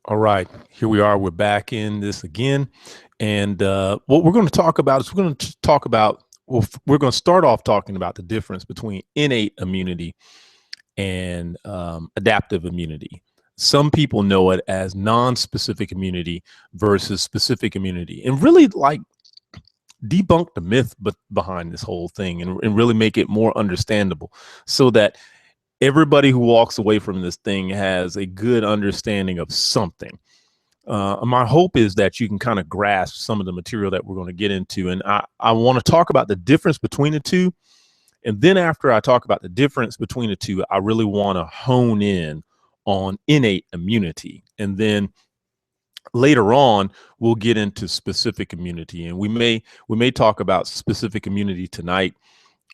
All right, here we are. We're back in this again. And what we're going to talk about is we're going to start off talking about the difference between innate immunity and adaptive immunity. Some people know it as non-specific immunity versus specific immunity, and really like debunk the myth behind this whole thing and really make it more understandable so that everybody who walks away from this thing has a good understanding of something. My hope is that you can kind of grasp some of the material that we're going to get into. And I want to talk about the difference between the two. And then after I talk about the difference between the two, I really want to hone in on innate immunity. And then later on, we'll get into specific immunity. And we may talk about specific immunity tonight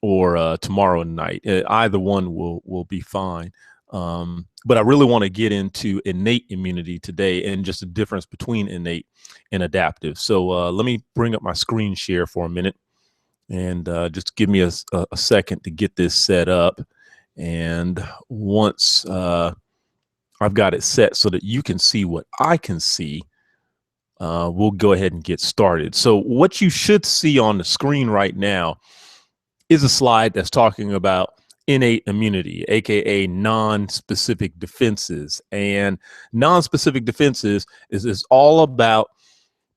or tomorrow night. Either one will be fine. But I really want to get into innate immunity today and just the difference between innate and adaptive. So let me bring up my screen share for a minute and just give me a second to get this set up. And once I've got it set so that you can see what I can see, we'll go ahead and get started. So what you should see on the screen right now is a slide that's talking about innate immunity, aka non-specific defenses. And non-specific defenses is all about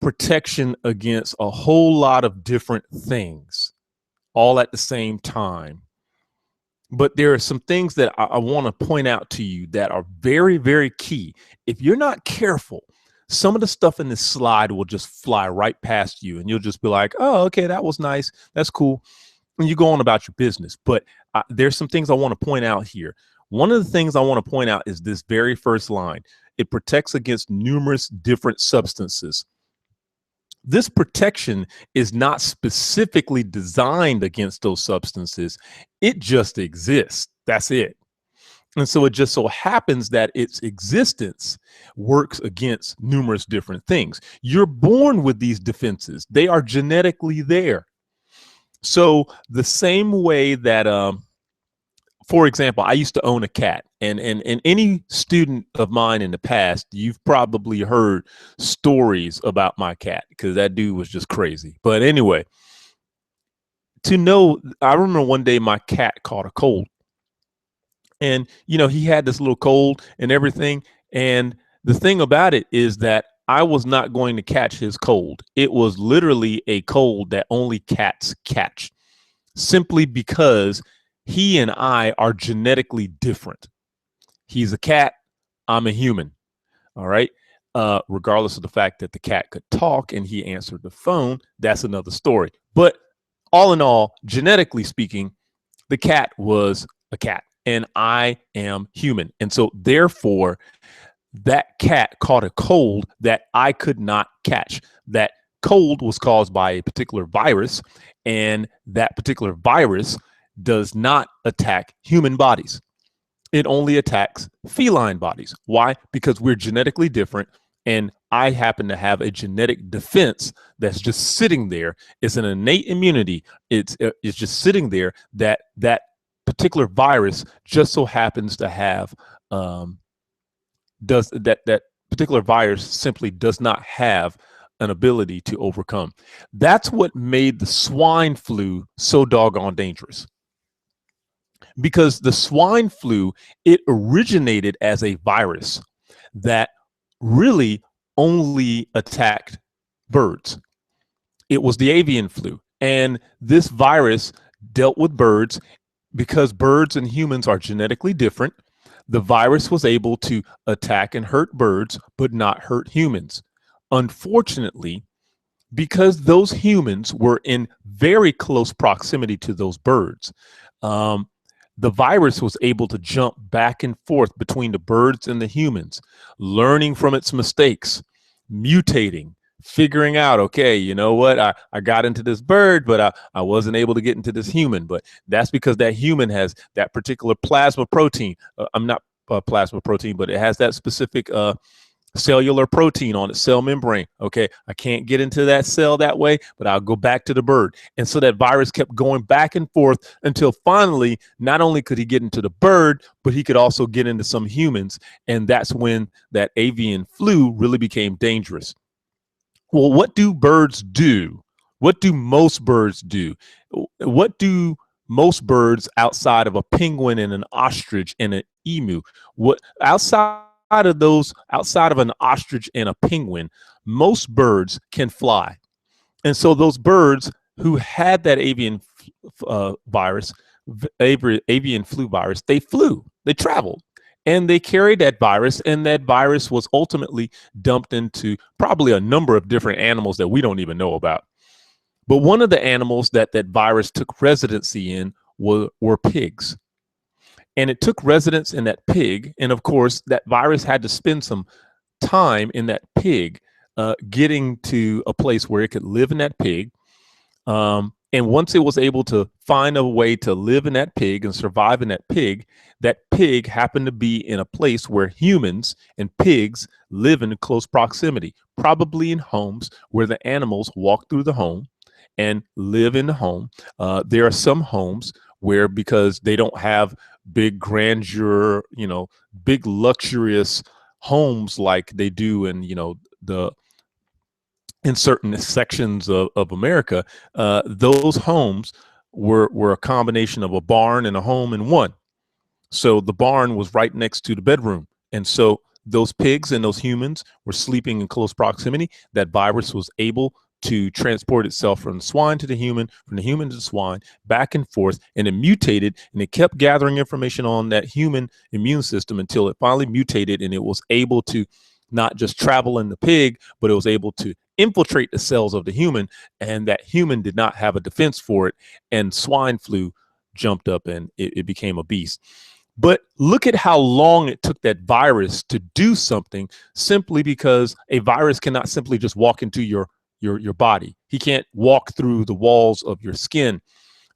protection against a whole lot of different things all at the same time. But there are some things that I want to point out to you that are very, very key. If you're not careful, some of the stuff in this slide will just fly right past you and you'll just be like, oh, okay, that was nice. That's cool. And you go on about your business. But there's some things I want to point out here. One of the things I want to point out is this very first line. It protects against numerous different substances. This protection is not specifically designed against those substances. It just exists. That's it. And so it just so happens that its existence works against numerous different things. You're born with these defenses. They are genetically there. So the same way that, for example, I used to own a cat, and any student of mine in the past, you've probably heard stories about my cat because that dude was just crazy. But anyway, I remember one day my cat caught a cold, and he had this little cold and everything. And the thing about it is that I was not going to catch his cold. It was literally a cold that only cats catch, simply because he and I are genetically different. He's a cat, I'm a human. All right. Regardless of the fact that the cat could talk and he answered the phone, that's another story. But all in all, genetically speaking, the cat was a cat and I am human. And so therefore, that cat caught a cold that I could not catch. That cold was caused by a particular virus, and that particular virus does not attack human bodies. It only attacks feline bodies. Why? Because we're genetically different, and I happen to have a genetic defense that's just sitting there. It's an innate immunity. It's just sitting there that particular virus just so happens to have that particular virus simply does not have an ability to overcome. That's what made the swine flu so doggone dangerous. Because the swine flu, it originated as a virus that really only attacked birds. It was the avian flu. And this virus dealt with birds because birds and humans are genetically different. The virus was able to attack and hurt birds, but not hurt humans. Unfortunately, because those humans were in very close proximity to those birds, the virus was able to jump back and forth between the birds and the humans, learning from its mistakes, mutating, figuring out, okay, you know what, I got into this bird, but I wasn't able to get into this human. But that's because that human has that particular plasma protein. I'm not plasma protein, but it has that specific cellular protein on its cell membrane. Okay, I can't get into that cell that way, but I'll go back to the bird. And so that virus kept going back and forth until finally, not only could he get into the bird, but he could also get into some humans. And that's when that avian flu really became dangerous. Well, what do birds do? What do most birds do? What do most birds outside of a penguin and an ostrich and an emu? What outside of an ostrich and a penguin, most birds can fly. And so those birds who had that virus, avian flu virus, they flew, they traveled, and they carried that virus, and that virus was ultimately dumped into probably a number of different animals that we don't even know about. But one of the animals that that virus took residency in were pigs. And it took residence in that pig. And of course, that virus had to spend some time in that pig, getting to a place where it could live in that pig. And once it was able to find a way to live in that pig and survive in that pig happened to be in a place where humans and pigs live in close proximity, probably in homes where the animals walk through the home and live in the home. There are some homes where, because they don't have big grandeur, big luxurious homes like they do in, in certain sections of America, those homes were a combination of a barn and a home in one. So the barn was right next to the bedroom. And so those pigs and those humans were sleeping in close proximity. That virus was able to transport itself from the swine to the human, from the human to the swine, back and forth, and it mutated, and it kept gathering information on that human immune system until it finally mutated, and it was able to not just travel in the pig, but it was able to infiltrate the cells of the human, and that human did not have a defense for it, and swine flu jumped up and it became a beast. But look at how long it took that virus to do something, simply because a virus cannot simply just walk into your body. He can't walk through the walls of your skin.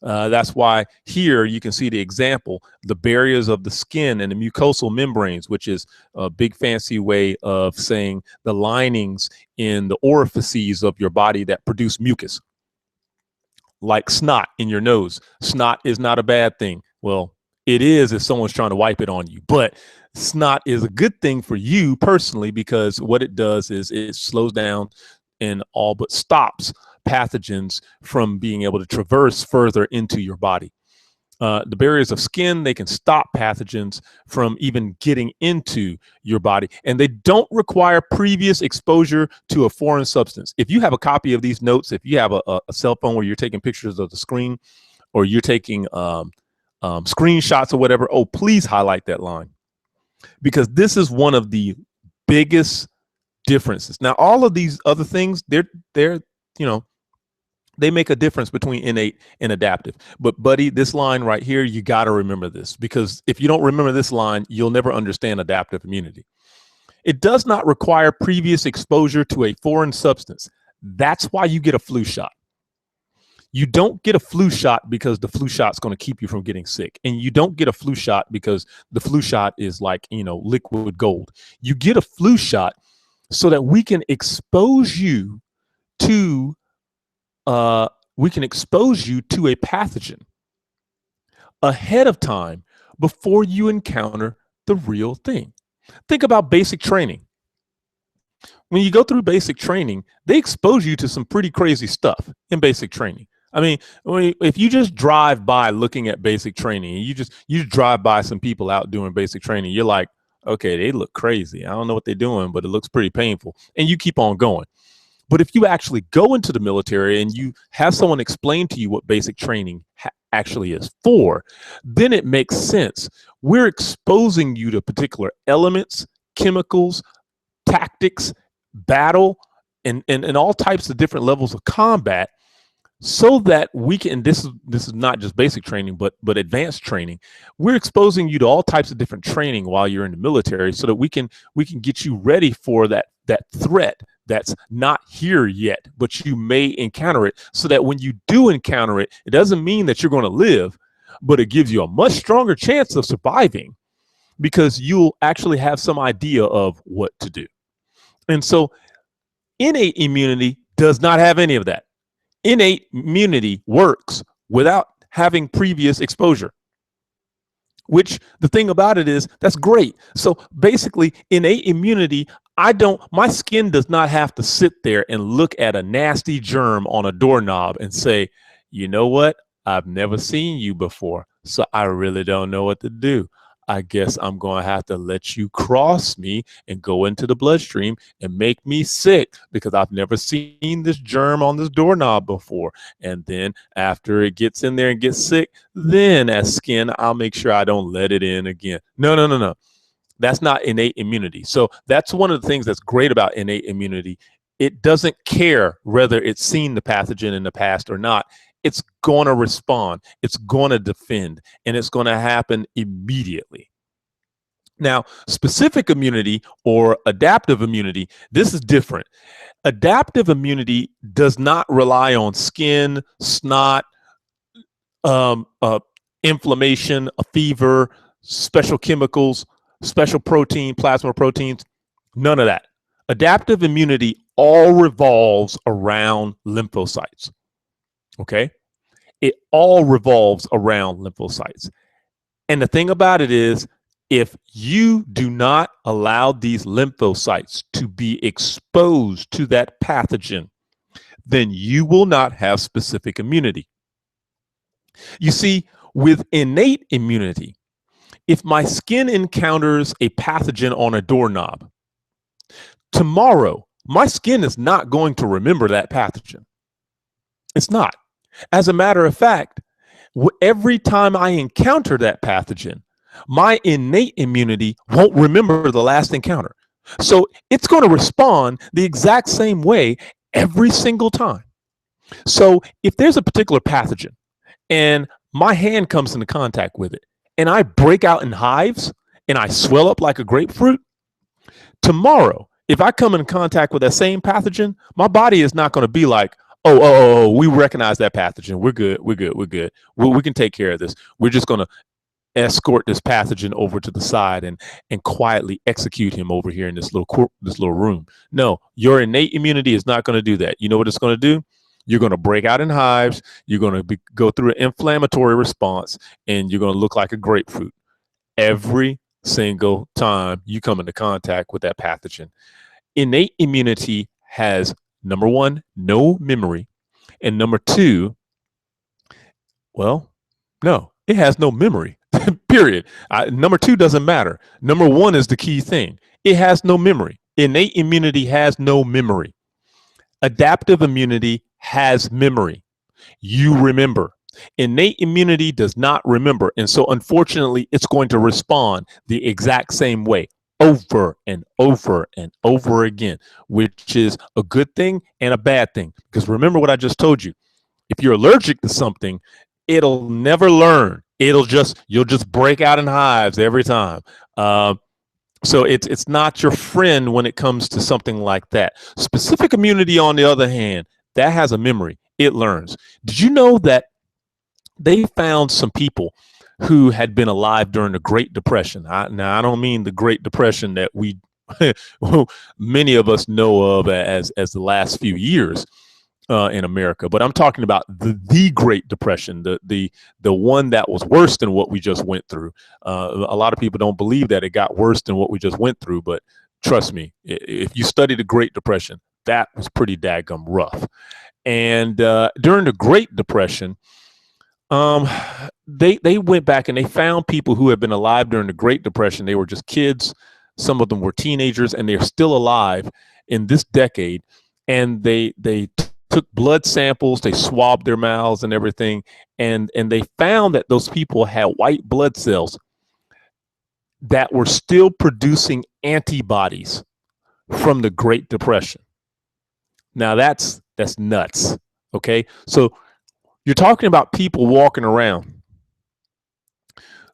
That's why here you can see the example, the barriers of the skin and the mucosal membranes, which is a big fancy way of saying the linings in the orifices of your body that produce mucus. Like snot in your nose. Snot is not a bad thing. Well, it is if someone's trying to wipe it on you, but snot is a good thing for you personally, because what it does is it slows down and all but stops pathogens from being able to traverse further into your body. The barriers of skin, they can stop pathogens from even getting into your body, and they don't require previous exposure to a foreign substance. If you have a copy of these notes, if you have a cell phone where you're taking pictures of the screen, or you're taking screenshots or whatever, oh, please highlight that line, because this is one of the biggest differences. Now, all of these other things, they're they make a difference between innate and adaptive. But buddy, this line right here, you got to remember this, because if you don't remember this line, you'll never understand adaptive immunity. It does not require previous exposure to a foreign substance. That's why you get a flu shot. You don't get a flu shot because the flu shot's going to keep you from getting sick. And you don't get a flu shot because the flu shot is like, liquid gold. You get a flu shot so that we can expose you to a pathogen ahead of time before you encounter the real thing. Think about basic training. When you go through basic training, they expose you to some pretty crazy stuff in basic training. I mean, if you just drive by looking at basic training, and you just drive by some people out doing basic training, you're like, okay, they look crazy. I don't know what they're doing, but it looks pretty painful. And you keep on going. But if you actually go into the military and you have someone explain to you what basic training actually is for, then it makes sense. We're exposing you to particular elements, chemicals, tactics, battle, and all types of different levels of combat, so that we can, this is not just basic training, but advanced training. We're exposing you to all types of different training while you're in the military, so that we can get you ready for that threat that's not here yet, but you may encounter it, so that when you do encounter it, it doesn't mean that you're going to live, but it gives you a much stronger chance of surviving, because you'll actually have some idea of what to do. And so innate immunity does not have any of that. Innate immunity works without having previous exposure, which the thing about it is that's great. So basically, innate immunity, my skin does not have to sit there and look at a nasty germ on a doorknob and say, you know what? I've never seen you before, so I really don't know what to do. I guess I'm going to have to let you cross me and go into the bloodstream and make me sick because I've never seen this germ on this doorknob before. And then after it gets in there and gets sick, then as skin, I'll make sure I don't let it in again. No, no, no, no. That's not innate immunity. So that's one of the things that's great about innate immunity. It doesn't care whether it's seen the pathogen in the past or not. It's going to respond, it's going to defend, and it's going to happen immediately. Now, specific immunity or adaptive immunity, this is different. Adaptive immunity does not rely on skin, snot, inflammation, a fever, special chemicals, special protein, plasma proteins, none of that. Adaptive immunity all revolves around lymphocytes. Okay, it all revolves around lymphocytes. And the thing about it is, if you do not allow these lymphocytes to be exposed to that pathogen, then you will not have specific immunity. You see, with innate immunity, if my skin encounters a pathogen on a doorknob, tomorrow, my skin is not going to remember that pathogen. It's not. As a matter of fact, every time I encounter that pathogen, my innate immunity won't remember the last encounter. So it's going to respond the exact same way every single time. So if there's a particular pathogen and my hand comes into contact with it and I break out in hives and I swell up like a grapefruit, tomorrow, if I come in contact with that same pathogen, my body is not going to be like, oh, we recognize that pathogen. We're good. We can take care of this. We're just going to escort this pathogen over to the side and quietly execute him over here in this little room. No, your innate immunity is not going to do that. You know what it's going to do? You're going to break out in hives. You're going to go through an inflammatory response, and you're going to look like a grapefruit every single time you come into contact with that pathogen. Innate immunity has, number one, no memory. And number two, well, no, it has no memory, period. Number two doesn't matter. Number one is the key thing. It has no memory. Innate immunity has no memory. Adaptive immunity has memory. You remember. Innate immunity does not remember. And so, unfortunately, it's going to respond the exact same way over and over and over again, which is a good thing and a bad thing. Because remember what I just told you. If you're allergic to something, it'll never learn. You'll just break out in hives every time. So it's not your friend when it comes to something like that. Specific immunity, on the other hand, that has a memory. It learns. Did you know that they found some people who had been alive during the Great Depression? Now, I don't mean the Great Depression that we many of us know of as the last few years in America, but I'm talking about the Great Depression, the one that was worse than what we just went through. A lot of people don't believe that it got worse than what we just went through, but trust me, if you study the Great Depression, that was pretty daggum rough. And during the Great Depression, they went back and they found people who had been alive during the Great Depression. They were just kids. Some of them were teenagers, and they're still alive in this decade. And they took blood samples, they swabbed their mouths and everything, and they found that those people had white blood cells that were still producing antibodies from the Great Depression. Now that's nuts. Okay, so you're talking about people walking around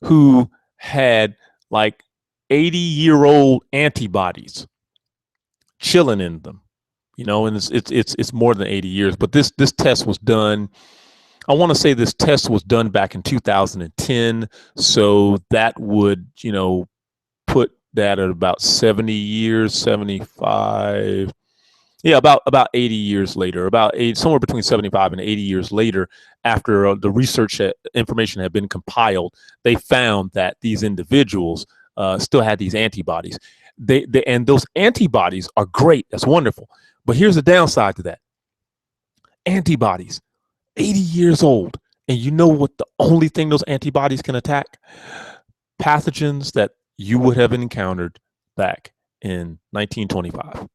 who had like 80-year-old antibodies chilling in them. You know, and it's more than 80 years. But this test was done. I want to say this test was done back in 2010. So that would, put that at about 70 years, 75. Yeah, about 80 years later, somewhere between 75 and 80 years later, after the research information had been compiled, they found that these individuals still had these antibodies. And those antibodies are great. That's wonderful. But here's the downside to that. Antibodies, 80 years old. And you know what the only thing those antibodies can attack? Pathogens that you would have encountered back in 1925.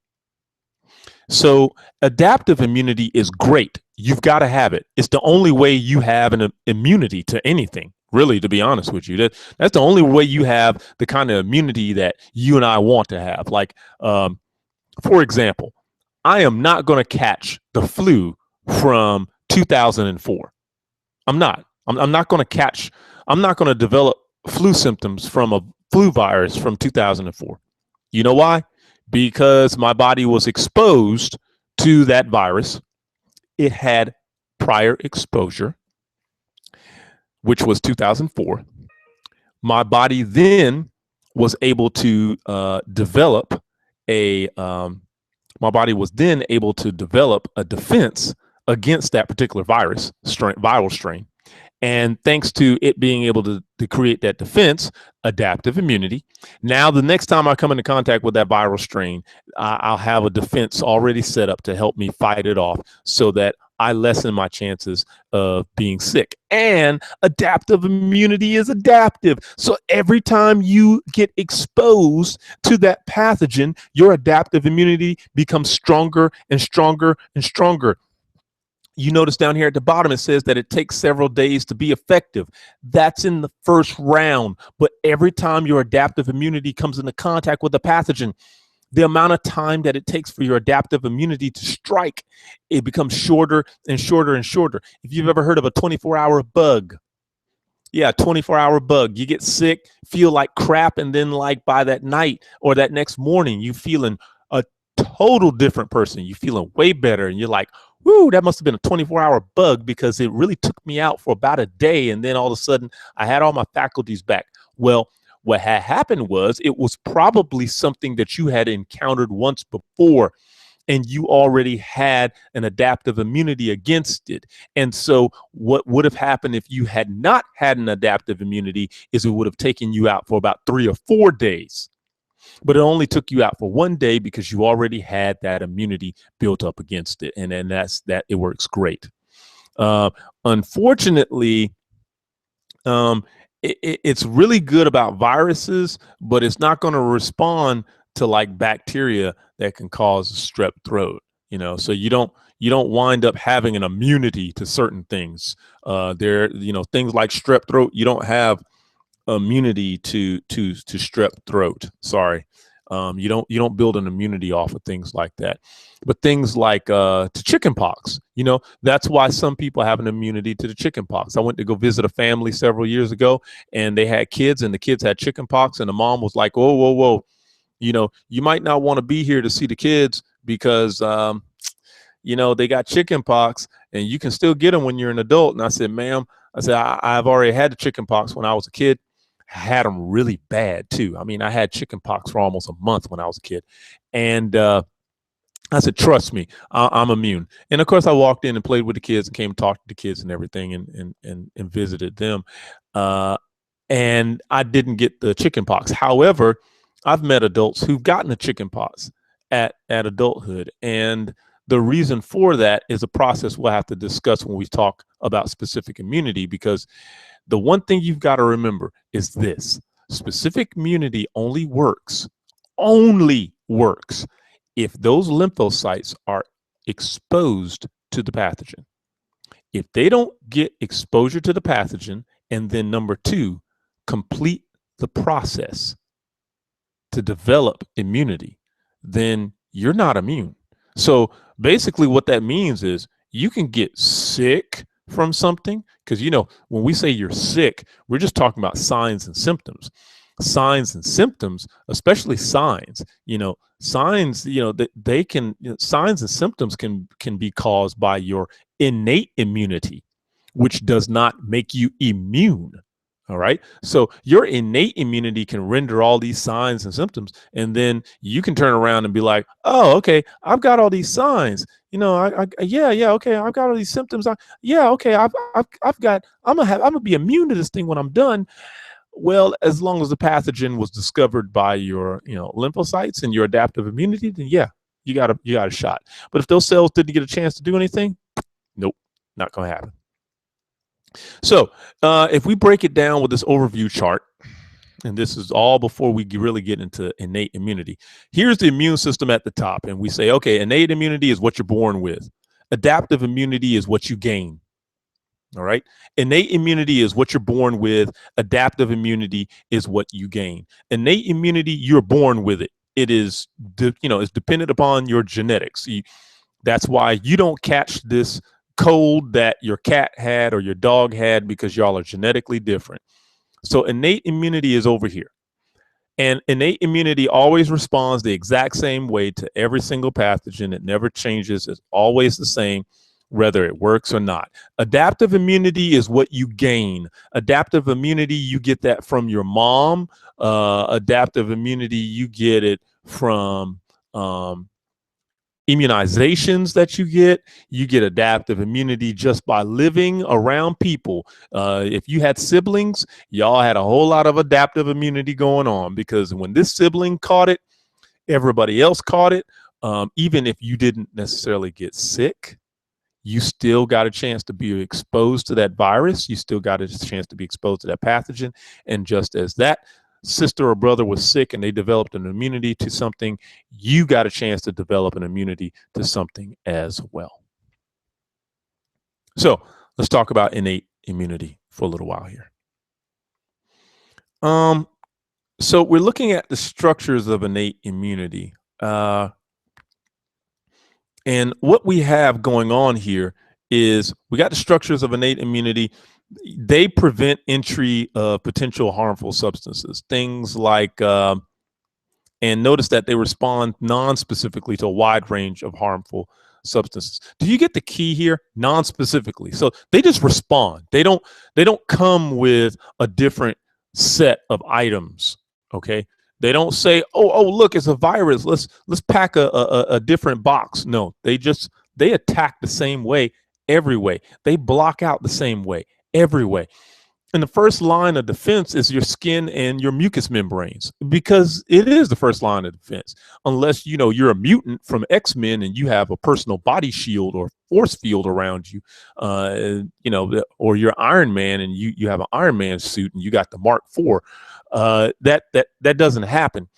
So adaptive immunity is great. You've got to have it. It's the only way you have an immunity to anything, really, to be honest with you. That's the only way you have the kind of immunity that you and I want to have. Like, for example, I am not going to catch the flu from 2004. I'm not. I'm not going to develop flu symptoms from a flu virus from 2004. You know why? Because my body was exposed to that virus. It had prior exposure, which was 2004. My body then was able to develop a defense against that particular viral strain. And thanks to it being able to create that defense, adaptive immunity, now the next time I come into contact with that viral strain, I'll have a defense already set up to help me fight it off so that I lessen my chances of being sick. And adaptive immunity is adaptive. So every time you get exposed to that pathogen, your adaptive immunity becomes stronger and stronger and stronger. You notice down here at the bottom, it says that it takes several days to be effective. That's in the first round. But every time your adaptive immunity comes into contact with a pathogen, the amount of time that it takes for your adaptive immunity to strike, it becomes shorter and shorter and shorter. If you've ever heard of a 24-hour bug, 24-hour bug, you get sick, feel like crap, and then like by that night or that next morning, you feeling a total different person. You feeling way better, and you're like, woo, that must have been a 24-hour bug because it really took me out for about a day. And then all of a sudden I had all my faculties back. Well, what had happened was it was probably something that you had encountered once before, and you already had an adaptive immunity against it. And so what would have happened if you had not had an adaptive immunity is it would have taken you out for about 3 or 4 days. But it only took you out for 1 day because you already had that immunity built up against it. And then it works great. Unfortunately, it's really good about viruses, but it's not going to respond to like bacteria that can cause strep throat. So you don't wind up having an immunity to certain things. Things like strep throat, you don't have immunity to strep throat. Sorry. You don't build an immunity off of things like that. But things like to chicken pox, that's why some people have an immunity to the chicken pox. I went to go visit a family several years ago, and they had kids, and the kids had chicken pox, and the mom was like, whoa, whoa, whoa, you might not want to be here to see the kids because they got chicken pox, and you can still get them when you're an adult. And I said, ma'am, I've already had the chicken pox when I was a kid. I had them really bad too. I mean, I had chicken pox for almost a month when I was a kid. And I said, trust me, I'm immune. And of course I walked in and played with the kids and came and talked to the kids and everything and visited them. And I didn't get the chicken pox. However, I've met adults who've gotten the chicken pox at adulthood. And the reason for that is a process we'll have to discuss when we talk about specific immunity, because the one thing you've got to remember is this: specific immunity only works if those lymphocytes are exposed to the pathogen. If they don't get exposure to the pathogen, and then number 2, complete the process to develop immunity, then you're not immune. So basically what that means is you can get sick from something, because when we say you're sick, we're just talking about signs and symptoms. Signs and symptoms, especially signs, signs, they can, signs and symptoms can be caused by your innate immunity, which does not make you immune. All right. So your innate immunity can render all these signs and symptoms. And then you can turn around and be like, oh, okay, I've got all these signs. Yeah, okay, I've got all these symptoms. Yeah, okay, I've got, I'm gonna be immune to this thing when I'm done. Well, as long as the pathogen was discovered by your, lymphocytes and your adaptive immunity, then yeah, you got a shot. But if those cells didn't get a chance to do anything, nope, not gonna happen. So if we break it down with this overview chart, and this is all before we really get into innate immunity. Here's the immune system at the top, and we say, okay, innate immunity is what you're born with. Adaptive immunity is what you gain. All right. Innate immunity is what you're born with. Adaptive immunity is what you gain. Innate immunity, you're born with it. It is, it's dependent upon your genetics. That's why you don't catch this cold that your cat had or your dog had, because y'all are genetically different. So innate immunity is over here. And innate immunity always responds the exact same way to every single pathogen. It never changes. It's always the same, whether it works or not. Adaptive immunity is what you gain. Adaptive immunity, you get that from your mom. Adaptive immunity, you get it from immunizations that you get adaptive immunity just by living around people. If you had siblings, y'all had a whole lot of adaptive immunity going on, because when this sibling caught it, everybody else caught it. Even if you didn't necessarily get sick, you still got a chance to be exposed to that virus. You still got a chance to be exposed to that pathogen. And just as that sister or brother was sick and they developed an immunity to something, you got a chance to develop an immunity to something as well. So let's talk about innate immunity for a little while here. So we're looking at the structures of innate immunity. And what we have going on here is we got the structures of innate immunity. They prevent entry of potential harmful substances, things like, and notice that they respond non-specifically to a wide range of harmful substances. Do you get the key here? Non-specifically. So they just respond. They don't come with a different set of items. Okay. They don't say, oh, look, it's a virus. Let's pack a different box. No, they attack the same way every way. They block out the same way every way. And the first line of defense is your skin and your mucous membranes, because it is the first line of defense. Unless, you're a mutant from X-Men and you have a personal body shield or force field around you, or you're Iron Man and you have an Iron Man suit and you got the Mark IV. That doesn't happen.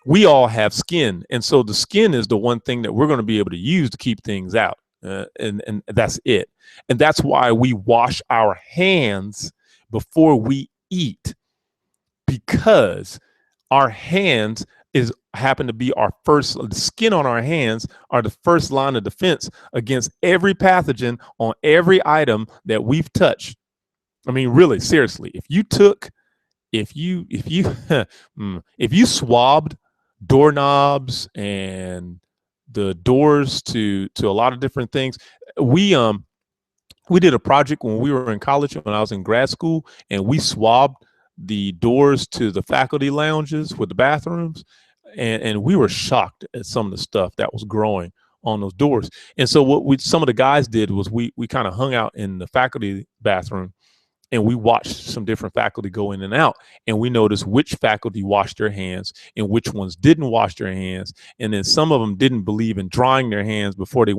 We all have skin. And so the skin is the one thing that we're going to be able to use to keep things out. And that's it. And that's why we wash our hands before we eat, because our hands happen to be the skin on our hands are the first line of defense against every pathogen on every item that we've touched. I mean, really, seriously, if you swabbed doorknobs and the doors to a lot of different things, we did a project when we were in college, when I was in grad school, and we swabbed the doors to the faculty lounges with the bathrooms, and we were shocked at some of the stuff that was growing on those doors. And so what some of the guys did was we kind of hung out in the faculty bathroom, and we watched some different faculty go in and out, and we noticed which faculty washed their hands and which ones didn't wash their hands. And then some of them didn't believe in drying their hands before they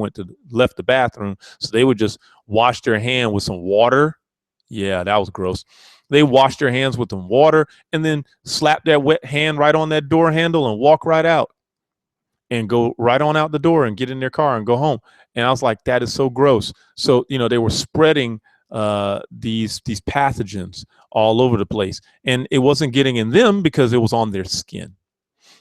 left the bathroom. So they would just wash their hand with some water. Yeah, that was gross. They washed their hands with some water and then slap that wet hand right on that door handle and walk right out and go right on out the door and get in their car and go home. And I was like, that is so gross. So, they were spreading these pathogens all over the place, and it wasn't getting in them because it was on their skin.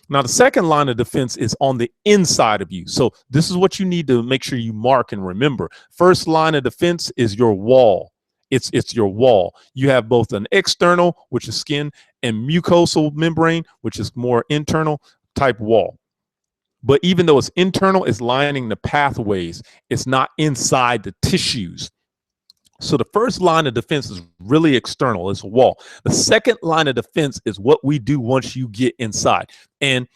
Now, the second line of defense is on the inside of you. So this is what you need to make sure you mark and remember. First line of defense is your wall. It's your wall. You have both an external, which is skin, and mucosal membrane, which is more internal type wall. But even though it's internal, it's lining the pathways. It's not inside the tissues. So the first line of defense is really external. It's a wall. The second line of defense is what we do once you get inside. And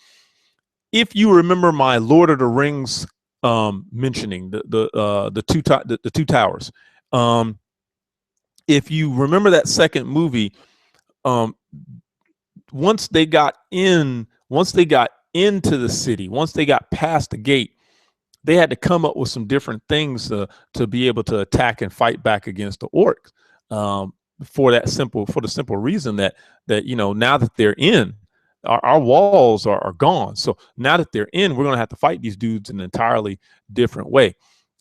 if you remember my Lord of the Rings mentioning the two towers, um, if you remember that second movie, um, once they got into the city, once they got past the gate, they had to come up with some different things to be able to attack and fight back against the orcs. Um, for the simple reason that now that they're in, our walls are gone. So now that they're in, we're going to have to fight these dudes in an entirely different way.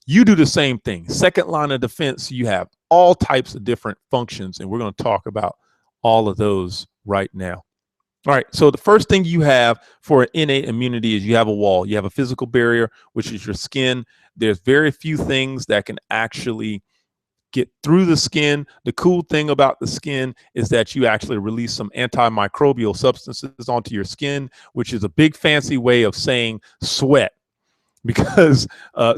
You do the same thing. Second line of defense, you have all types of different functions, and we're going to talk about all of those right now. All right, so the first thing you have for innate immunity is you have a wall. You have a physical barrier, which is your skin. There's very few things that can actually get through the skin. The cool thing about the skin is that you actually release some antimicrobial substances onto your skin, which is a big fancy way of saying sweat, because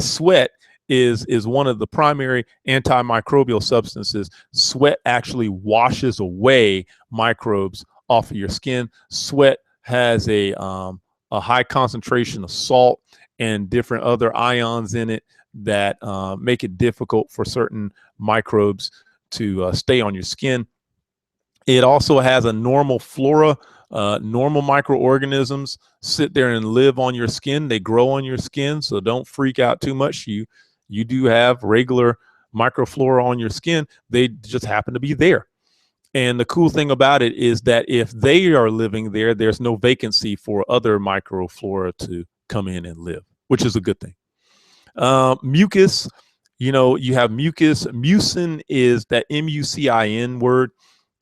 sweat is one of the primary antimicrobial substances. Sweat actually washes away microbes off of your skin. Sweat has a high concentration of salt and different other ions in it that make it difficult for certain microbes to stay on your skin. It also has a normal flora. Normal microorganisms sit there and live on your skin. They grow on your skin, so don't freak out too much. You do have regular microflora on your skin. They just happen to be there. And the cool thing about it is that if they are living there, there's no vacancy for other microflora to come in and live, which is a good thing. Mucus, you have mucus. Mucin is that MUCIN word,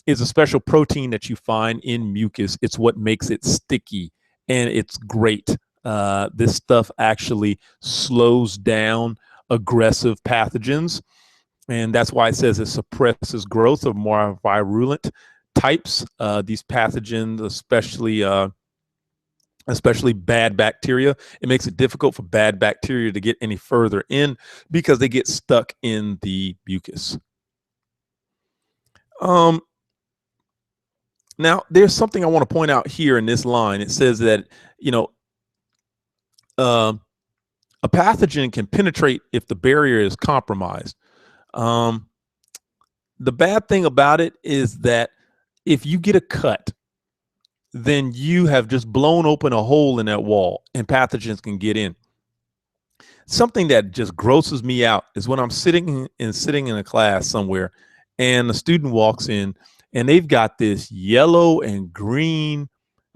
is a special protein that you find in mucus. It's what makes it sticky, and it's great. This stuff actually slows down aggressive pathogens, and that's why it says it suppresses growth of more virulent types. These pathogens, especially bad bacteria, it makes it difficult for bad bacteria to get any further in because they get stuck in the mucus. Now, there's something I want to point out here in this line. It says that, a pathogen can penetrate if the barrier is compromised. The bad thing about it is that if you get a cut, then you have just blown open a hole in that wall and pathogens can get in. Something that just grosses me out is when I'm sitting in a class somewhere and a student walks in and they've got this yellow and green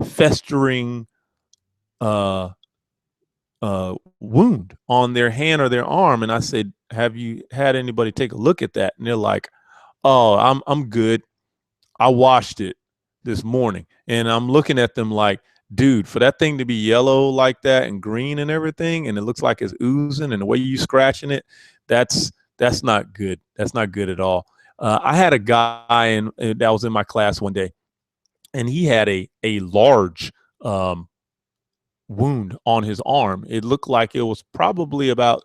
festering wound on their hand or their arm. And I said, have you had anybody take a look at that? And they're like, oh, I'm good. I washed it this morning. And I'm looking at them like, dude, for that thing to be yellow like that and green and everything, and it looks like it's oozing, and the way you scratching it, that's not good. That's not good at all. I had a guy that was in my class one day, and he had a large wound on his arm. It looked like it was probably about,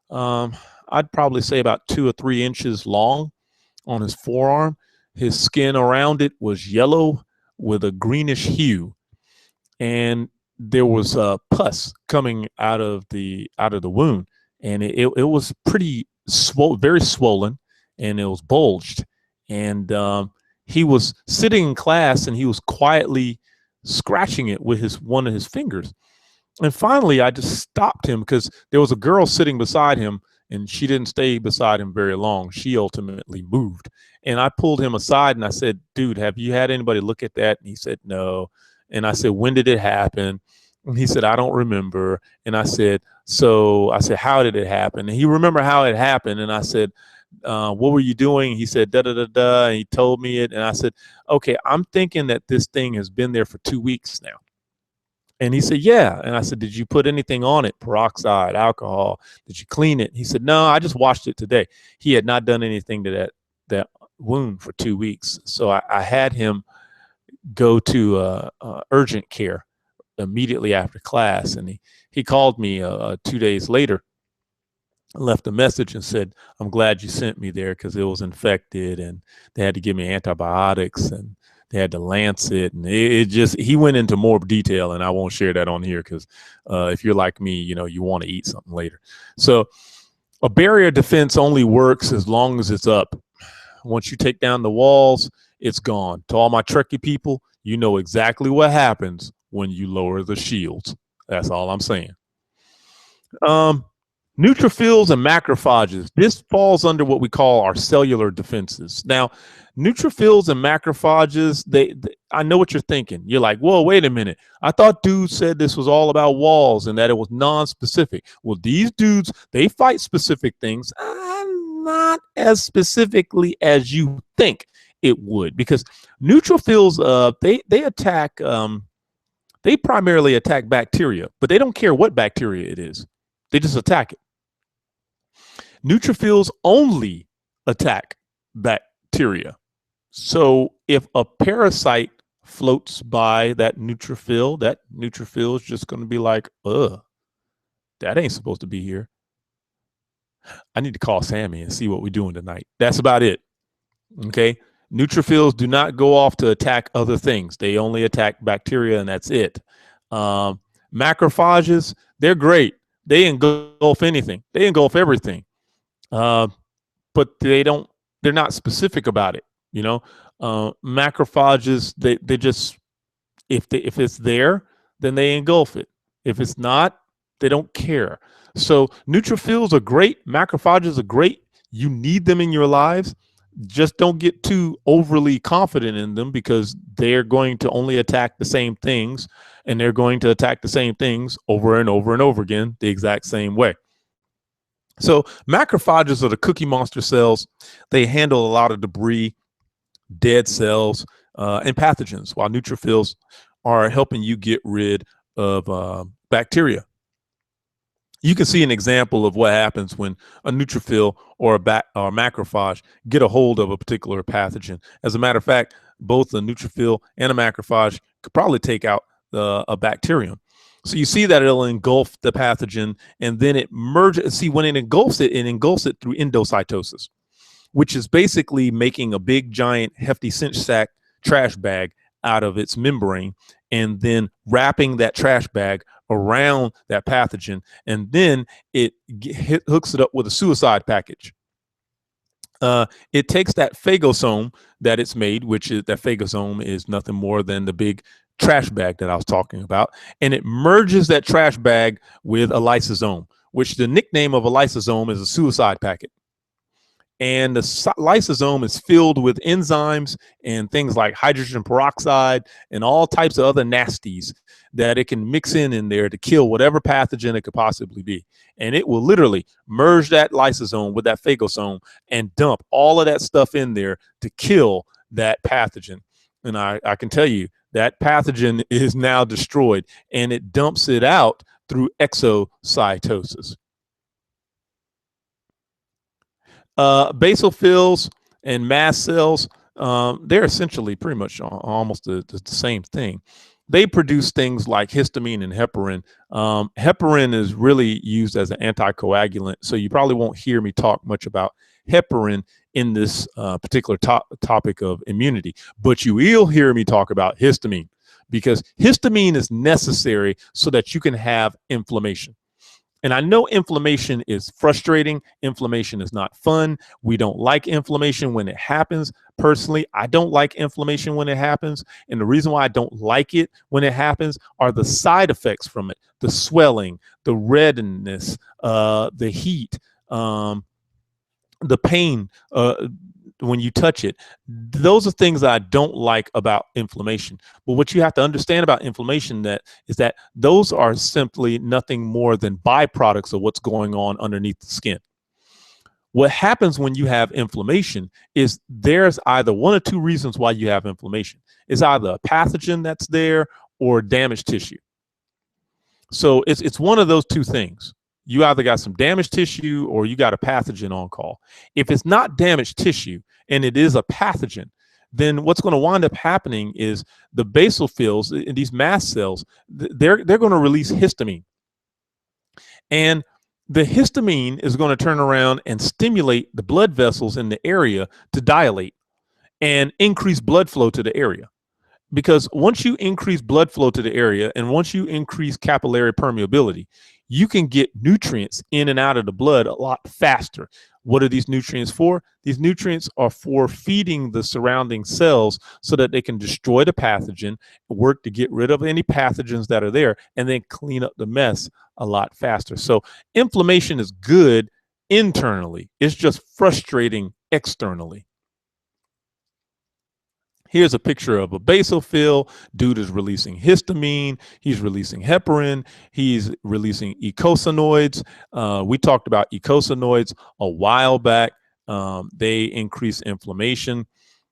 I'd probably say about 2 or 3 inches long on his forearm. His skin around it was yellow with a greenish hue, and there was pus coming out of the wound, and it was pretty very swollen, and it was bulged. And he was sitting in class, and he was quietly scratching it with one of his fingers. And finally, I just stopped him because there was a girl sitting beside him, and she didn't stay beside him very long. She ultimately moved. And I pulled him aside and I said, dude, have you had anybody look at that? And he said, no. And I said, when did it happen? And he said, I don't remember. And I said, how did it happen? And he remembered how it happened. And I said, what were you doing? He said, da, da, da, da. And he told me it. And I said, okay, I'm thinking that this thing has been there for 2 weeks now. And he said, yeah. And I said, did you put anything on it? Peroxide, alcohol? Did you clean it? He said, no, I just washed it today. He had not done anything to that wound for 2 weeks. So I had him go to urgent care immediately after class. And he called me 2 days later. left a message and said, I'm glad you sent me there because it was infected and they had to give me antibiotics and they had to lance it. And it just, he went into more detail, and I won't share that on here because if you're like me, you know, you want to eat something later. So a barrier defense only works as long as it's up. Once you take down the walls, it's gone. To all my Trekkie people, you know exactly what happens when you lower the shields. That's all I'm saying. Neutrophils and macrophages. This falls under what we call our cellular defenses. Now, neutrophils and macrophages, I know what you're thinking. You're like, whoa, wait a minute. I thought dudes said this was all about walls and that it was non-specific. Well, these dudes, they fight specific things, not as specifically as you think it would, because neutrophils, they attack, they primarily attack bacteria, but they don't care what bacteria it is. They just attack it. Neutrophils only attack bacteria. So if a parasite floats by that neutrophil is just going to be like, that ain't supposed to be here. I need to call Sammy and see what we're doing tonight. That's about it. Okay. Neutrophils do not go off to attack other things. They only attack bacteria, and that's it. Macrophages, they're great. They engulf anything. They engulf everything. But they're not specific about it. You know, macrophages, they just, if it's there, then they engulf it. If it's not, they don't care. So neutrophils are great. Macrophages are great. You need them in your lives. Just don't get too overly confident in them, because they're going to only attack the same things, and they're going to attack the same things over and over and over again the exact same way. So macrophages are the Cookie Monster cells. They handle a lot of debris, dead cells, and pathogens, while neutrophils are helping you get rid of bacteria. You can see an example of what happens when a neutrophil or a macrophage get a hold of a particular pathogen. As a matter of fact, both a neutrophil and a macrophage could probably take out a bacterium. So you see that it'll engulf the pathogen, and then it merges. See, when it engulfs it through endocytosis, which is basically making a big, giant, hefty cinch sack trash bag out of its membrane, and then wrapping that trash bag around that pathogen, and then it hooks it up with a suicide package. It takes that phagosome that it's made, which is that phagosome is nothing more than the big trash bag that I was talking about, and it merges that trash bag with a lysosome, which the nickname of a lysosome is a suicide packet. And the lysosome is filled with enzymes and things like hydrogen peroxide and all types of other nasties that it can mix in there to kill whatever pathogen it could possibly be. And it will literally merge that lysosome with that phagosome and dump all of that stuff in there to kill that pathogen. And I can tell you that pathogen is now destroyed, and it dumps it out through exocytosis. Basophils and mast cells, they're essentially pretty much almost the same thing. They produce things like histamine and heparin. Heparin is really used as an anticoagulant, so you probably won't hear me talk much about heparin in this particular topic of immunity, but you will hear me talk about histamine, because histamine is necessary so that you can have inflammation. And I know inflammation is frustrating. Inflammation is not fun. We don't like inflammation when it happens. Personally, I don't like inflammation when it happens. And the reason why I don't like it when it happens are the side effects from it: the swelling, the redness, the heat, the pain when you touch it. Those are things that I don't like about inflammation. But what you have to understand about inflammation is that those are simply nothing more than byproducts of what's going on underneath the skin. What happens when you have inflammation is there's either one or two reasons why you have inflammation. It's either a pathogen that's there or damaged tissue. So it's one of those two things. You either got some damaged tissue or you got a pathogen on call. If it's not damaged tissue and it is a pathogen, then what's going to wind up happening is the basophils, these mast cells, they're going to release histamine. And the histamine is going to turn around and stimulate the blood vessels in the area to dilate and increase blood flow to the area. Because once you increase blood flow to the area and once you increase capillary permeability, you can get nutrients in and out of the blood a lot faster. What are these nutrients for? These nutrients are for feeding the surrounding cells so that they can destroy the pathogen, work to get rid of any pathogens that are there, and then clean up the mess a lot faster. So inflammation is good internally. It's just frustrating externally. Here's a picture of a basophil. Dude is releasing histamine. He's releasing heparin. He's releasing eicosanoids. We talked about eicosanoids a while back. They increase inflammation.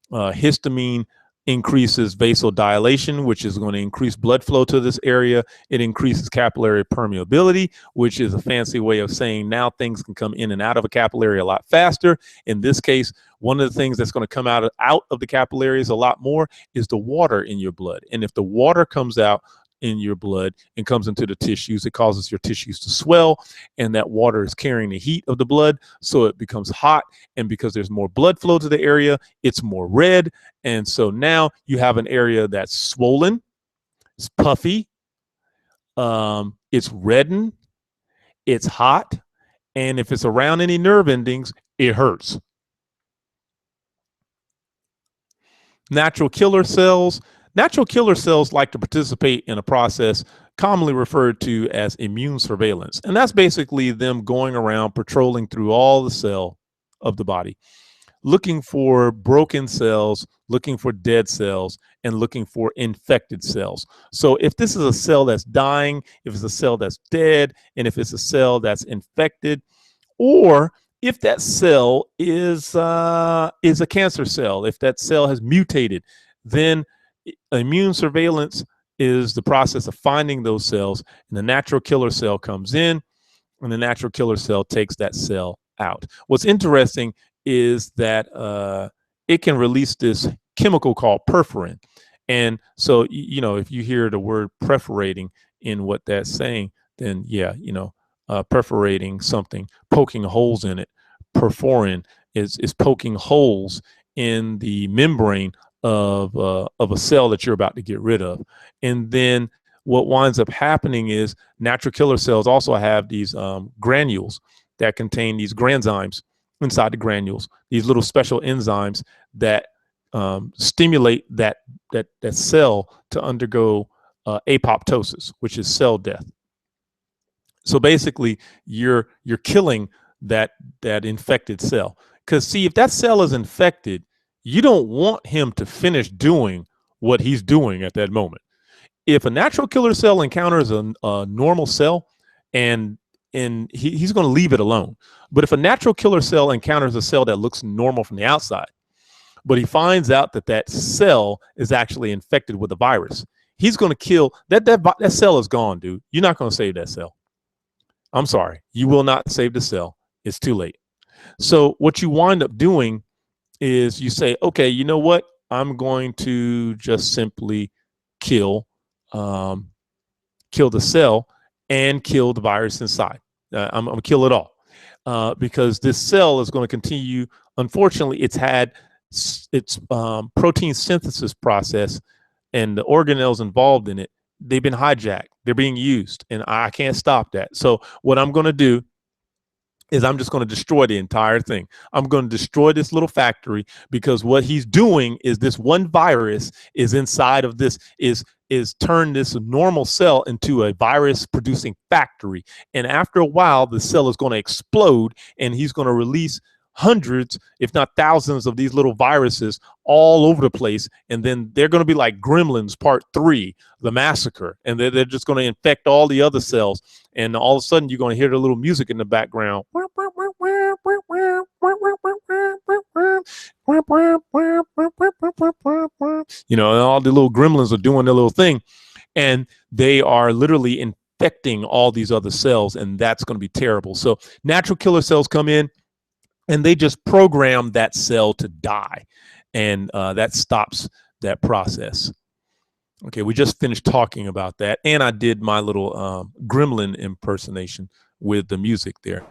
Histamine increases vasodilation, which is going to increase blood flow to this area. It increases capillary permeability, which is a fancy way of saying now things can come in and out of a capillary a lot faster. In this case, one of the things that's going to come out of the capillaries a lot more is the water in your blood. And if the water comes out in your blood and comes into the tissues, it causes your tissues to swell, and that water is carrying the heat of the blood, so it becomes hot. And because there's more blood flow to the area, it's more red. And so now you have an area that's swollen, it's puffy, it's reddened, it's hot, and if it's around any nerve endings, it hurts. Natural killer cells. Natural killer cells like to participate in a process commonly referred to as immune surveillance. And that's basically them going around patrolling through all the cell of the body, looking for broken cells, looking for dead cells, and looking for infected cells. So if this is a cell that's dying, if it's a cell that's dead, and if it's a cell that's infected, or if that cell is a cancer cell, if that cell has mutated, then immune surveillance is the process of finding those cells, and the natural killer cell comes in, and the natural killer cell takes that cell out. What's interesting is that it can release this chemical called perforin. And so, you know, if you hear the word perforating in what that's saying, then yeah, you know, perforating something, poking holes in it. Perforin is poking holes in the membrane of a cell that you're about to get rid of. And then what winds up happening is natural killer cells also have these granules that contain these granzymes inside the granules, these little special enzymes that stimulate that cell to undergo apoptosis, which is cell death. So basically, you're killing that infected cell. Because see, if that cell is infected, you don't want him to finish doing what he's doing at that moment. If a natural killer cell encounters a normal cell, and he's going to leave it alone. But if a natural killer cell encounters a cell that looks normal from the outside, but he finds out that that cell is actually infected with a virus, he's going to kill that cell is gone, dude. You're not going to save that cell. I'm sorry, you will not save the cell. It's too late. So what you wind up doing is you say, okay, you know what? I'm going to just simply kill the cell and kill the virus inside. I'm going to kill it all because this cell is going to continue. Unfortunately, it's had its protein synthesis process and the organelles involved in it. They've been hijacked. They're being used, and I can't stop that. So what I'm going to do is I'm just going to destroy the entire thing. I'm going to destroy this little factory because what he's doing is this one virus is inside of this, is turn this normal cell into a virus producing factory. And after a while, the cell is going to explode and he's going to release hundreds, if not thousands, of these little viruses all over the place. And then they're going to be like Gremlins Part 3, the massacre. And they're just going to infect all the other cells. And all of a sudden, you're going to hear the little music in the background. You know, and all the little gremlins are doing their little thing. And they are literally infecting all these other cells. And that's going to be terrible. So natural killer cells come in, and they just program that cell to die, and that stops that process. Okay, we just finished talking about that, and I did my little gremlin impersonation with the music there.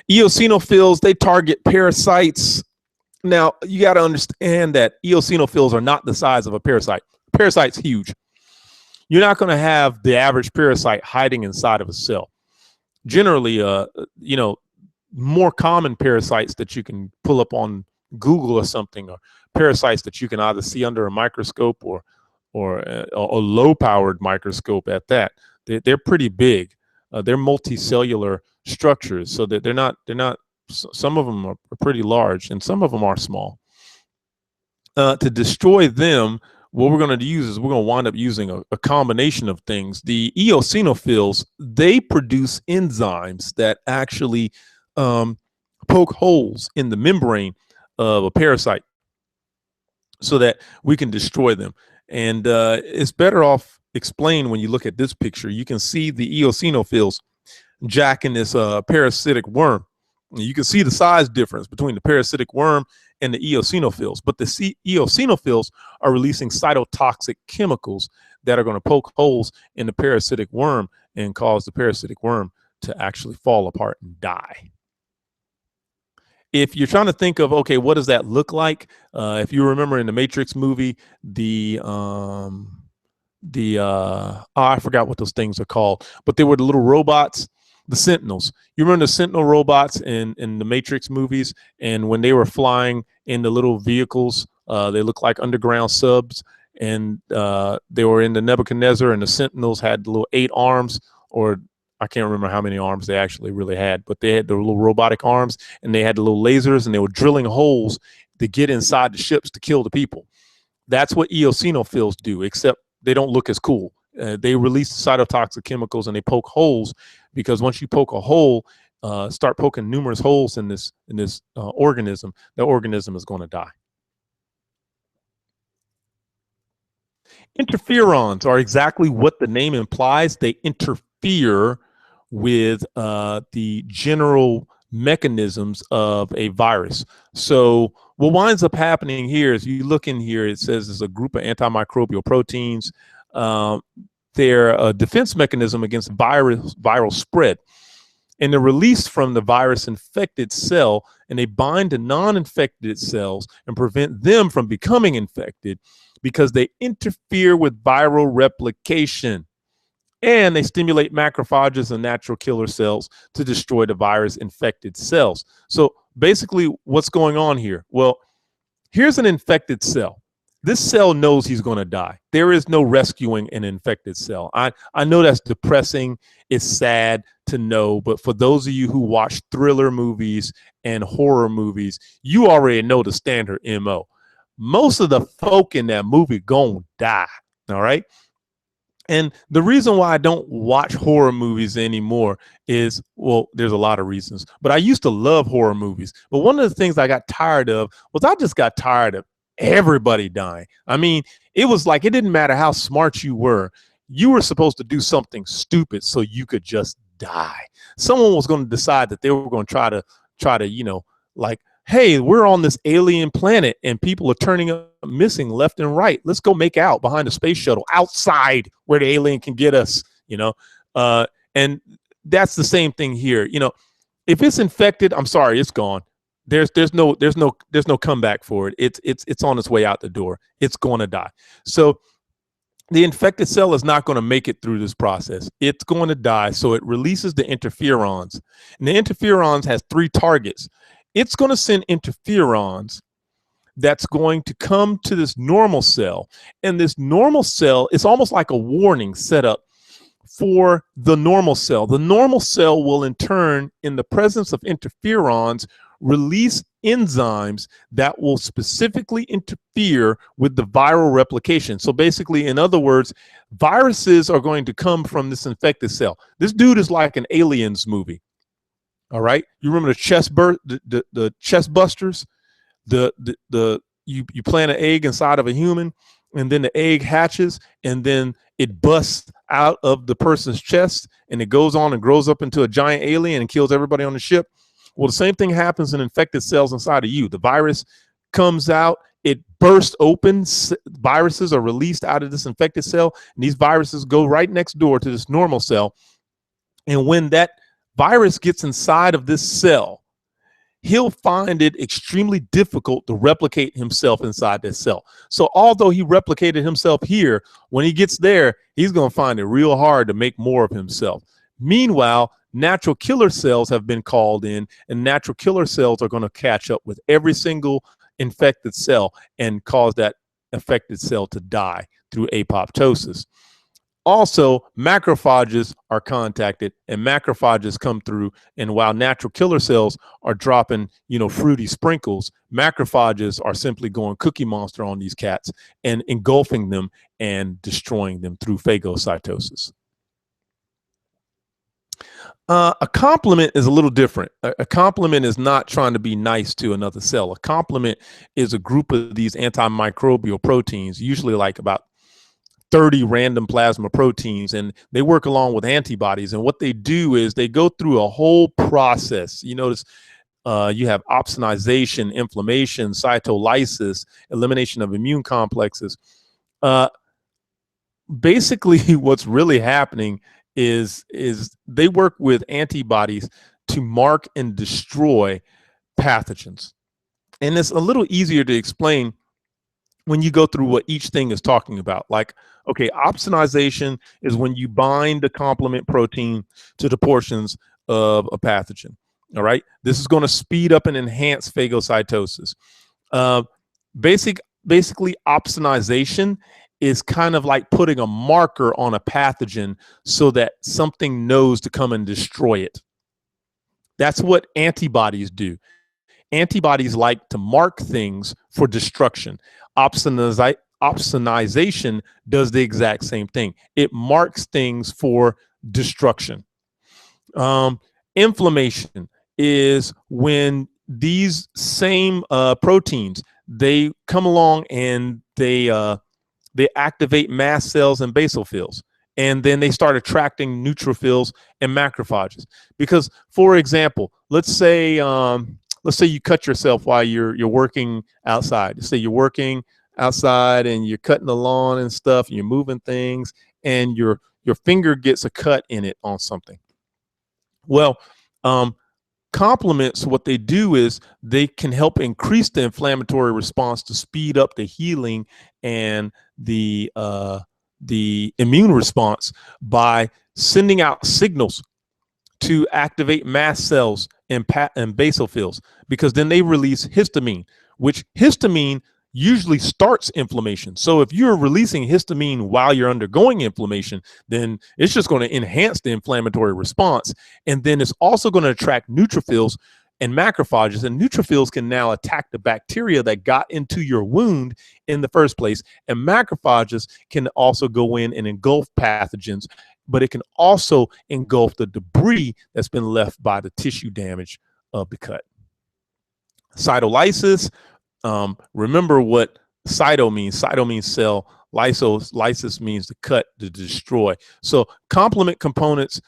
Eosinophils, they target parasites. Now, you got to understand that eosinophils are not the size of a parasite. Parasite's huge. You're not going to have the average parasite hiding inside of a cell. Generally, you know, more common parasites that you can pull up on Google or something, or parasites that you can either see under a microscope or a low-powered microscope at that. They're pretty big. They're multicellular structures, so that they're not. Some of them are pretty large, and some of them are small. To destroy them, what we're going to use is we're going to wind up using a combination of things. The eosinophils, they produce enzymes that actually poke holes in the membrane of a parasite so that we can destroy them. And it's better off explained when you look at this picture. You can see the eosinophils jacking this parasitic worm. You can see the size difference between the parasitic worm and the eosinophils, but the eosinophils are releasing cytotoxic chemicals that are going to poke holes in the parasitic worm and cause the parasitic worm to actually fall apart and die. If you're trying to think of, okay, what does that look like? If you remember in the Matrix movie, I forgot what those things are called, but they were the little robots, the Sentinels. You remember the Sentinel robots in the Matrix movies, and when they were flying in the little vehicles, they looked like underground subs, and they were in the Nebuchadnezzar, and the Sentinels had the little 8 arms, or I can't remember how many arms they actually really had, but they had the little robotic arms, and they had the little lasers, and they were drilling holes to get inside the ships to kill the people. That's what eosinophils do, except they don't look as cool. They release cytotoxic chemicals and they poke holes, because once you poke a hole, start poking numerous holes in this organism, the organism is going to die. Interferons are exactly what the name implies. They interfere with the general mechanisms of a virus. So what winds up happening here is, you look in here, it says there's a group of antimicrobial proteins. They're a defense mechanism against viral spread. And they're released from the virus infected cell, and they bind to non-infected cells and prevent them from becoming infected, because they interfere with viral replication. And they stimulate macrophages and natural killer cells to destroy the virus infected cells. So basically, what's going on here? Well, here's an infected cell. This cell knows he's going to die. There is no rescuing an infected cell. I know that's depressing. It's sad to know, but for those of you who watch thriller movies and horror movies, you already know the standard MO. Most of the folk in that movie gonna die. All right. And the reason why I don't watch horror movies anymore is, well, there's a lot of reasons, but I used to love horror movies. But one of the things I got tired of was, I just got tired of everybody dying. I mean, it was like, it didn't matter how smart you were supposed to do something stupid so you could just die. Someone was going to decide that they were going to try to, you know, like, hey, we're on this alien planet and people are turning up missing left and right. Let's go make out behind the space shuttle outside where the alien can get us, you know. And that's the same thing here. You know, if it's infected, I'm sorry, it's gone. There's no comeback for it. It's on its way out the door. It's going to die. So the infected cell is not going to make it through this process. It's going to die. So it releases the interferons, and the interferons has 3 targets. It's going to send interferons that's going to come to this normal cell, and this normal cell is almost like a warning set up for the normal cell. The normal cell will in turn, in the presence of interferons, release enzymes that will specifically interfere with the viral replication. So basically, in other words, viruses are going to come from this infected cell. This dude is like an Aliens movie. All right, you remember the chest busters? You plant an egg inside of a human, and then the egg hatches, and then it busts out of the person's chest, and it goes on and grows up into a giant alien and kills everybody on the ship. Well, the same thing happens in infected cells inside of you. The virus comes out, it bursts open. Viruses are released out of this infected cell, and these viruses go right next door to this normal cell. And when that virus gets inside of this cell, he'll find it extremely difficult to replicate himself inside that cell. So although he replicated himself here, when he gets there, he's going to find it real hard to make more of himself. Meanwhile, natural killer cells have been called in, and natural killer cells are going to catch up with every single infected cell and cause that affected cell to die through apoptosis. Also, macrophages are contacted, and macrophages come through. And while natural killer cells are dropping, fruity sprinkles, macrophages are simply going Cookie Monster on these cats and engulfing them and destroying them through phagocytosis. A complement is a little different. A complement is not trying to be nice to another cell. A complement is a group of these antimicrobial proteins, usually like about 30 random plasma proteins, and they work along with antibodies. And what they do is they go through a whole process. You notice you have opsonization, inflammation, cytolysis, elimination of immune complexes. Basically, what's really happening is they work with antibodies to mark and destroy pathogens. And it's a little easier to explain when you go through what each thing is talking about. Like, okay, opsonization is when you bind the complement protein to the portions of a pathogen. All right, this is going to speed up and enhance phagocytosis. Basically, opsonization is kind of like putting a marker on a pathogen so that something knows to come and destroy it. That's what antibodies do. Antibodies like to mark things for destruction. Opsonization does the exact same thing. It marks things for destruction. Inflammation is when these same proteins, they come along and they activate mast cells and basophils, and then they start attracting neutrophils and macrophages. Because, for example, let's say you cut yourself while you're working outside. Let's say you're working outside and you're cutting the lawn and stuff, and you're moving things, and your finger gets a cut in it on something. Well, complements, what they do is they can help increase the inflammatory response to speed up the healing and the immune response by sending out signals to activate mast cells and basophils, because then they release histamine, which histamine usually starts inflammation. So if you're releasing histamine while you're undergoing inflammation, then it's just going to enhance the inflammatory response. And then it's also going to attract neutrophils and macrophages, and neutrophils can now attack the bacteria that got into your wound in the first place. And macrophages can also go in and engulf pathogens, but it can also engulf the debris that's been left by the tissue damage of the cut. Cytolysis. Remember what cyto means. Cyto means cell. Lysis means to cut, to destroy. So complement components,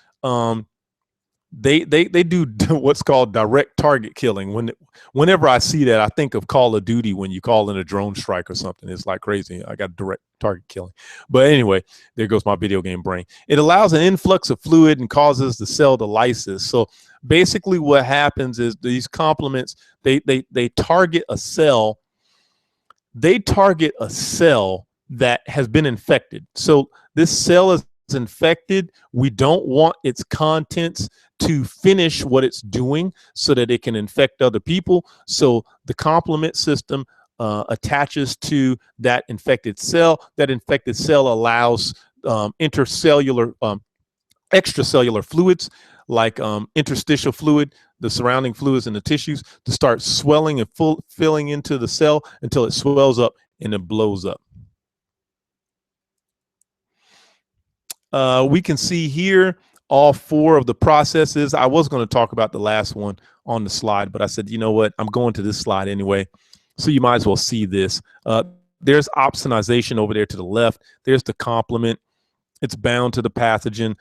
they do what's called direct target killing. Whenever I see that, I think of Call of Duty when you call in a drone strike or something. It's like crazy. I got direct target killing. But anyway, there goes my video game brain. It allows an influx of fluid and causes the cell to lysis. So basically what happens is these complements, they target a cell. They target a cell that has been infected. So this cell is infected. We don't want its contents to finish what it's doing so that it can infect other people. So the complement system attaches to that infected cell. That infected cell allows extracellular fluids like interstitial fluid, the surrounding fluids in the tissues, to start swelling and filling into the cell until it swells up and it blows up. We can see here all four of the processes. I was going to talk about the last one on the slide, but I said, you know what, I'm going to this slide anyway. So you might as well see this. There's opsonization over there to the left. There's the complement. It's bound to the pathogen.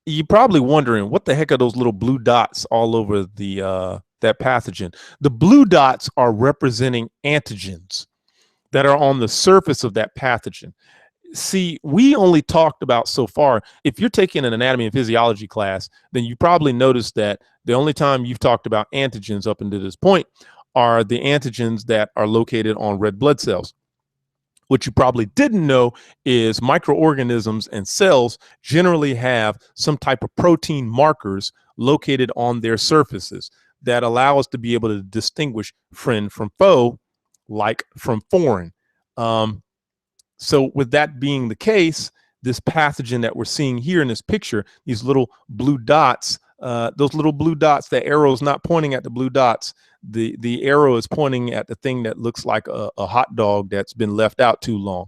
You're probably wondering, what the heck are those little blue dots all over the that pathogen? The blue dots are representing antigens. that are on the surface of that pathogen. See, we only talked about so far. If you're taking an anatomy and physiology class, then you probably noticed that the only time you've talked about antigens up until this point are the antigens that are located on red blood cells. What you probably didn't know is microorganisms and cells generally have some type of protein markers located on their surfaces that allow us to be able to distinguish friend from foe, like from foreign. So with that being the case, this pathogen that we're seeing here in this picture, these little blue dots, those little blue dots, the arrow is not pointing at the blue dots. The arrow is pointing at the thing that looks like a hot dog that's been left out too long.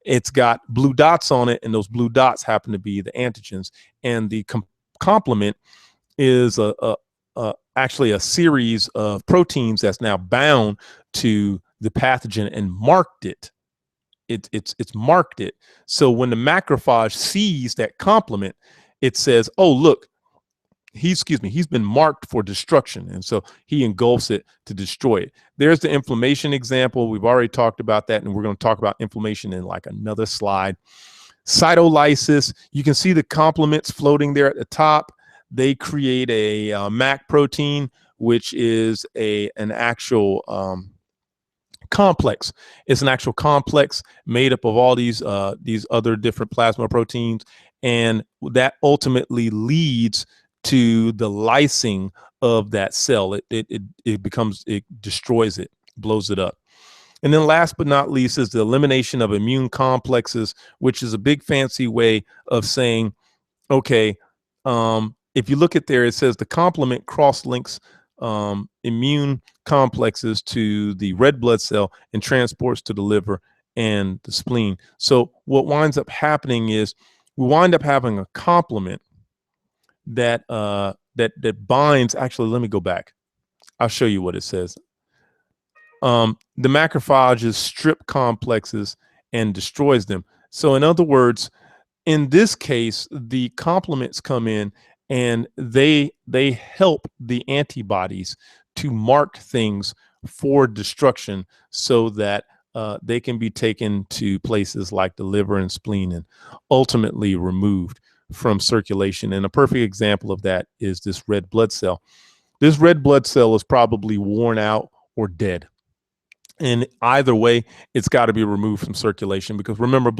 It's got blue dots on it, and those blue dots happen to be the antigens. And the complement is actually a series of proteins that's now bound to the pathogen and marked it. It's marked it. So when the macrophage sees that complement, it says, "Oh, look, he's been marked for destruction," and so he engulfs it to destroy it. There's the inflammation example. We've already talked about that, and we're going to talk about inflammation in like another slide. Cytolysis. You can see the complements floating there at the top. They create a MAC protein, which is an actual complex. It's an actual complex made up of all these other different plasma proteins, and that ultimately leads to the lysing of that cell. It destroys it, blows it up. And then last but not least is the elimination of immune complexes, which is a big fancy way of saying, okay, if you look at there, it says the complement cross-links immune complexes to the red blood cell and transports to the liver and the spleen. So what winds up happening is we wind up having a complement that that binds. Actually, let me go back. I'll show you what it says. The macrophages strip complexes and destroys them. So in other words, in this case, the complements come in and they help the antibodies to mark things for destruction so that they can be taken to places like the liver and spleen and ultimately removed from circulation. And a perfect example of that is this red blood cell. This red blood cell is probably worn out or dead. And either way, it's got to be removed from circulation, because remember,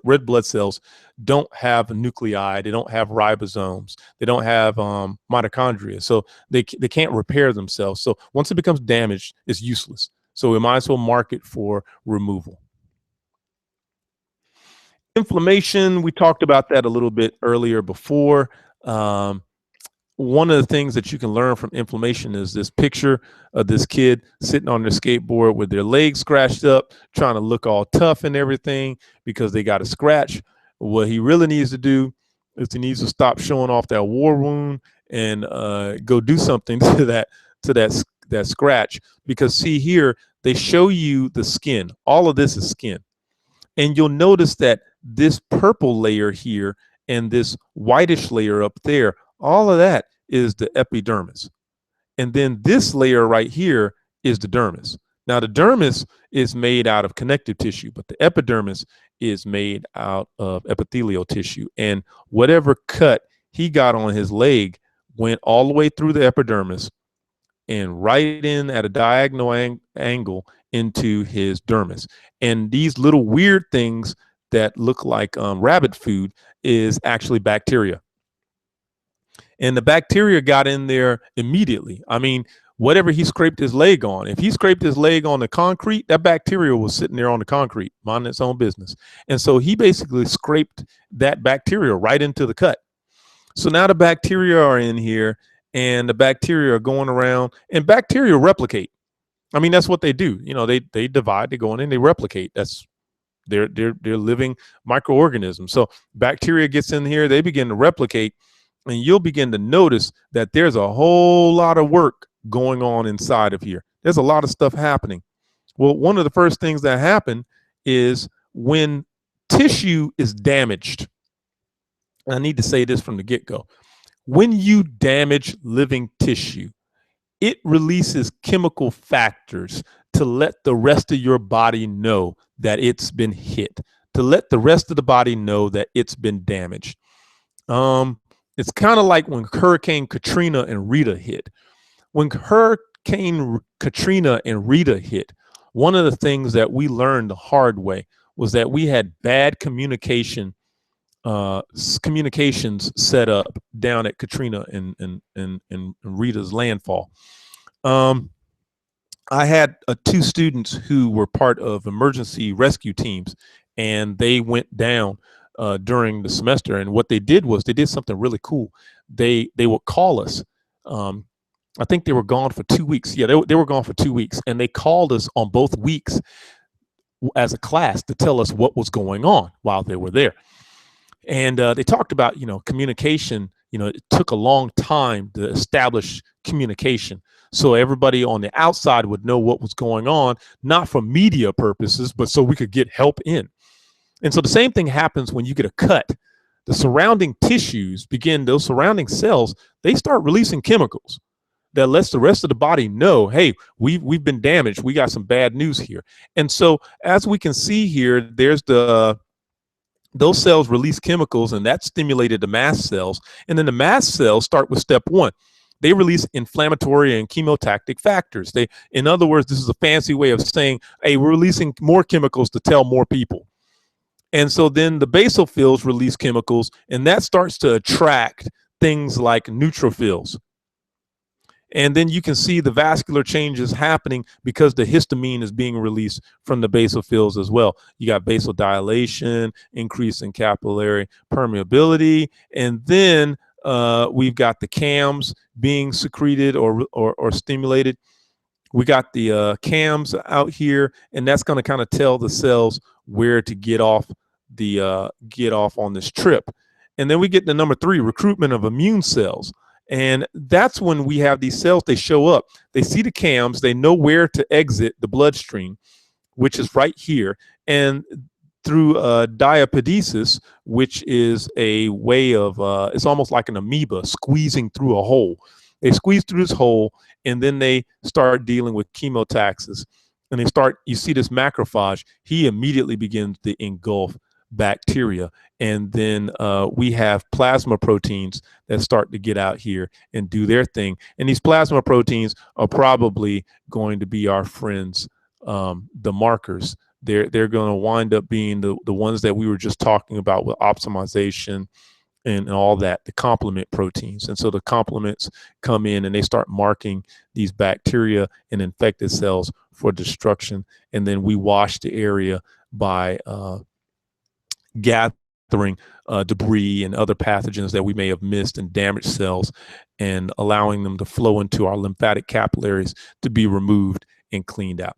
red blood cells don't have nuclei, they don't have ribosomes, they don't have mitochondria, so they can't repair themselves. So once it becomes damaged, it's useless. So we might as well mark it for removal. Inflammation, we talked about that a little bit earlier before. One of the things that you can learn from inflammation is this picture of this kid sitting on their skateboard with their legs scratched up, trying to look all tough and everything because they got a scratch. What he really needs to do is he needs to stop showing off that war wound and go do something to that scratch. Because see here, they show you the skin. All of this is skin. And you'll notice that this purple layer here and this whitish layer up there, all of that is the epidermis. And then this layer right here is the dermis. Now, the dermis is made out of connective tissue, but the epidermis is made out of epithelial tissue. And whatever cut he got on his leg went all the way through the epidermis and right in at a diagonal angle into his dermis. And these little weird things that look like rabbit food is actually bacteria. And the bacteria got in there immediately. I mean, whatever he scraped his leg on, if he scraped his leg on the concrete, that bacteria was sitting there on the concrete, minding its own business. And so he basically scraped that bacteria right into the cut. So now the bacteria are in here, and the bacteria are going around, and bacteria replicate. I mean, that's what they do. You know, they divide, they go in and they replicate. That's they're living microorganisms. So bacteria gets in here, they begin to replicate, and you'll begin to notice that there's a whole lot of work going on inside of here. There's a lot of stuff happening. Well, one of the first things that happen is when tissue is damaged. I need to say this from the get-go. When you damage living tissue, it releases chemical factors to let the rest of your body know that it's been hit, to let the rest of the body know that it's been damaged. It's kind of like when Hurricane Katrina and Rita hit. When Hurricane Katrina and Rita hit, one of the things that we learned the hard way was that we had bad communications set up down at Katrina and Rita's landfall. I had two students who were part of emergency rescue teams, and they went down during the semester. And what they did was they did something really cool. They would call us. I think they were gone for 2 weeks. Yeah, they were gone for 2 weeks, and they called us on both weeks as a class to tell us what was going on while they were there. And they talked about, communication. It took a long time to establish communication, so everybody on the outside would know what was going on, not for media purposes, but so we could get help in. And so the same thing happens when you get a cut. The surrounding tissues those surrounding cells, they start releasing chemicals that lets the rest of the body know, hey, we've been damaged. We got some bad news here. And so as we can see here, there's those cells release chemicals, and that stimulated the mast cells. And then the mast cells start with step one. They release inflammatory and chemotactic factors. In other words, this is a fancy way of saying, hey, we're releasing more chemicals to tell more people. And so then the basophils release chemicals, and that starts to attract things like neutrophils. And then you can see the vascular changes happening because the histamine is being released from the basophils as well. You got vasodilation, increase in capillary permeability, and then we've got the CAMs being secreted or stimulated. We got the CAMs out here, and that's going to kind of tell the cells where to get off on this trip. And then we get to number 3, recruitment of immune cells. And that's when we have these cells, they show up, they see the CAMs, they know where to exit the bloodstream, which is right here. And through diapedesis, which is a way of, it's almost like an amoeba squeezing through a hole. They squeeze through this hole, and then they start dealing with chemotaxis. And you see this macrophage, he immediately begins to engulf bacteria. And then we have plasma proteins that start to get out here and do their thing. And these plasma proteins are probably going to be our friends, the markers. They're going to wind up being the ones that we were just talking about with optimization and all that, the complement proteins. And so the complements come in and they start marking these bacteria and infected cells for destruction. And then we wash the area by gathering debris and other pathogens that we may have missed and damaged cells, and allowing them to flow into our lymphatic capillaries to be removed and cleaned out.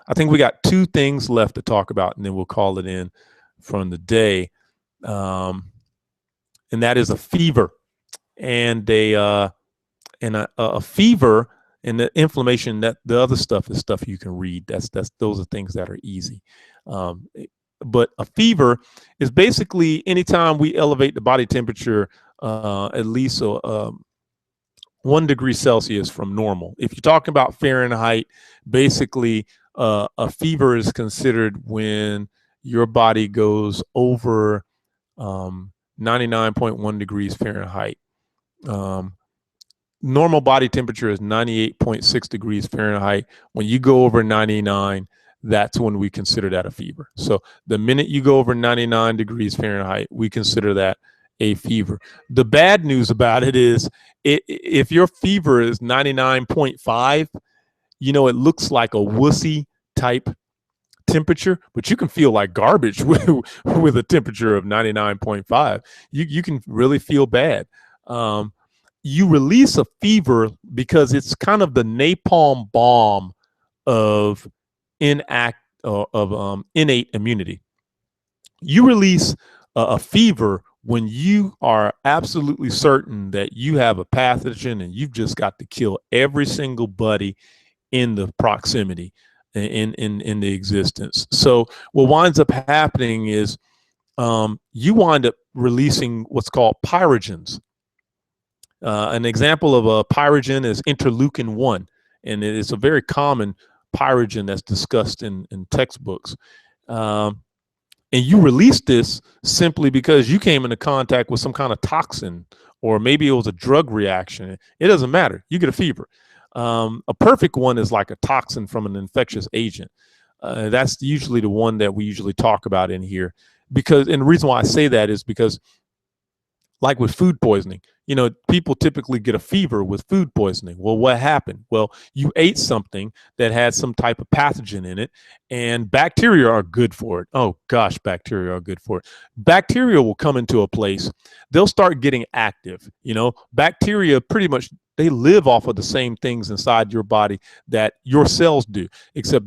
I think we got 2 things left to talk about, and then we'll call it in from the day. And that is a fever, and a fever and the inflammation. That the other stuff is stuff you can read. Those are things that are easy. But a fever is basically anytime we elevate the body temperature at least 1 degree Celsius from normal. If you're talking about Fahrenheit, basically a fever is considered when your body goes over 99.1 degrees Fahrenheit. Normal body temperature is 98.6 degrees Fahrenheit. When you go over 99, that's when we consider that a fever. So the minute you go over 99 degrees Fahrenheit, we consider that a fever. The bad news about it is if your fever is 99.5, it looks like a wussy type temperature, but you can feel like garbage with a temperature of 99.5. You can really feel bad. You release a fever because it's kind of the napalm bomb of innate immunity. You release a fever when you are absolutely certain that you have a pathogen and you've just got to kill every single buddy in the proximity, in the existence. So what winds up happening is you wind up releasing what's called pyrogens. An example of a pyrogen is interleukin-1, and it is a very common pyrogen that's discussed in textbooks. Um, and you release this simply because you came into contact with some kind of toxin, or maybe it was a drug reaction. It doesn't matter. You get a fever. A perfect one is like a toxin from an infectious agent. That's usually the one that we usually talk about in here. Because, and the reason why I say that is because, like with food poisoning, people typically get a fever with food poisoning. Well, what happened? Well, you ate something that had some type of pathogen in it, and bacteria are good for it. Oh gosh, bacteria are good for it. Bacteria will come into a place, they'll start getting active. Bacteria pretty much, they live off of the same things inside your body that your cells do, except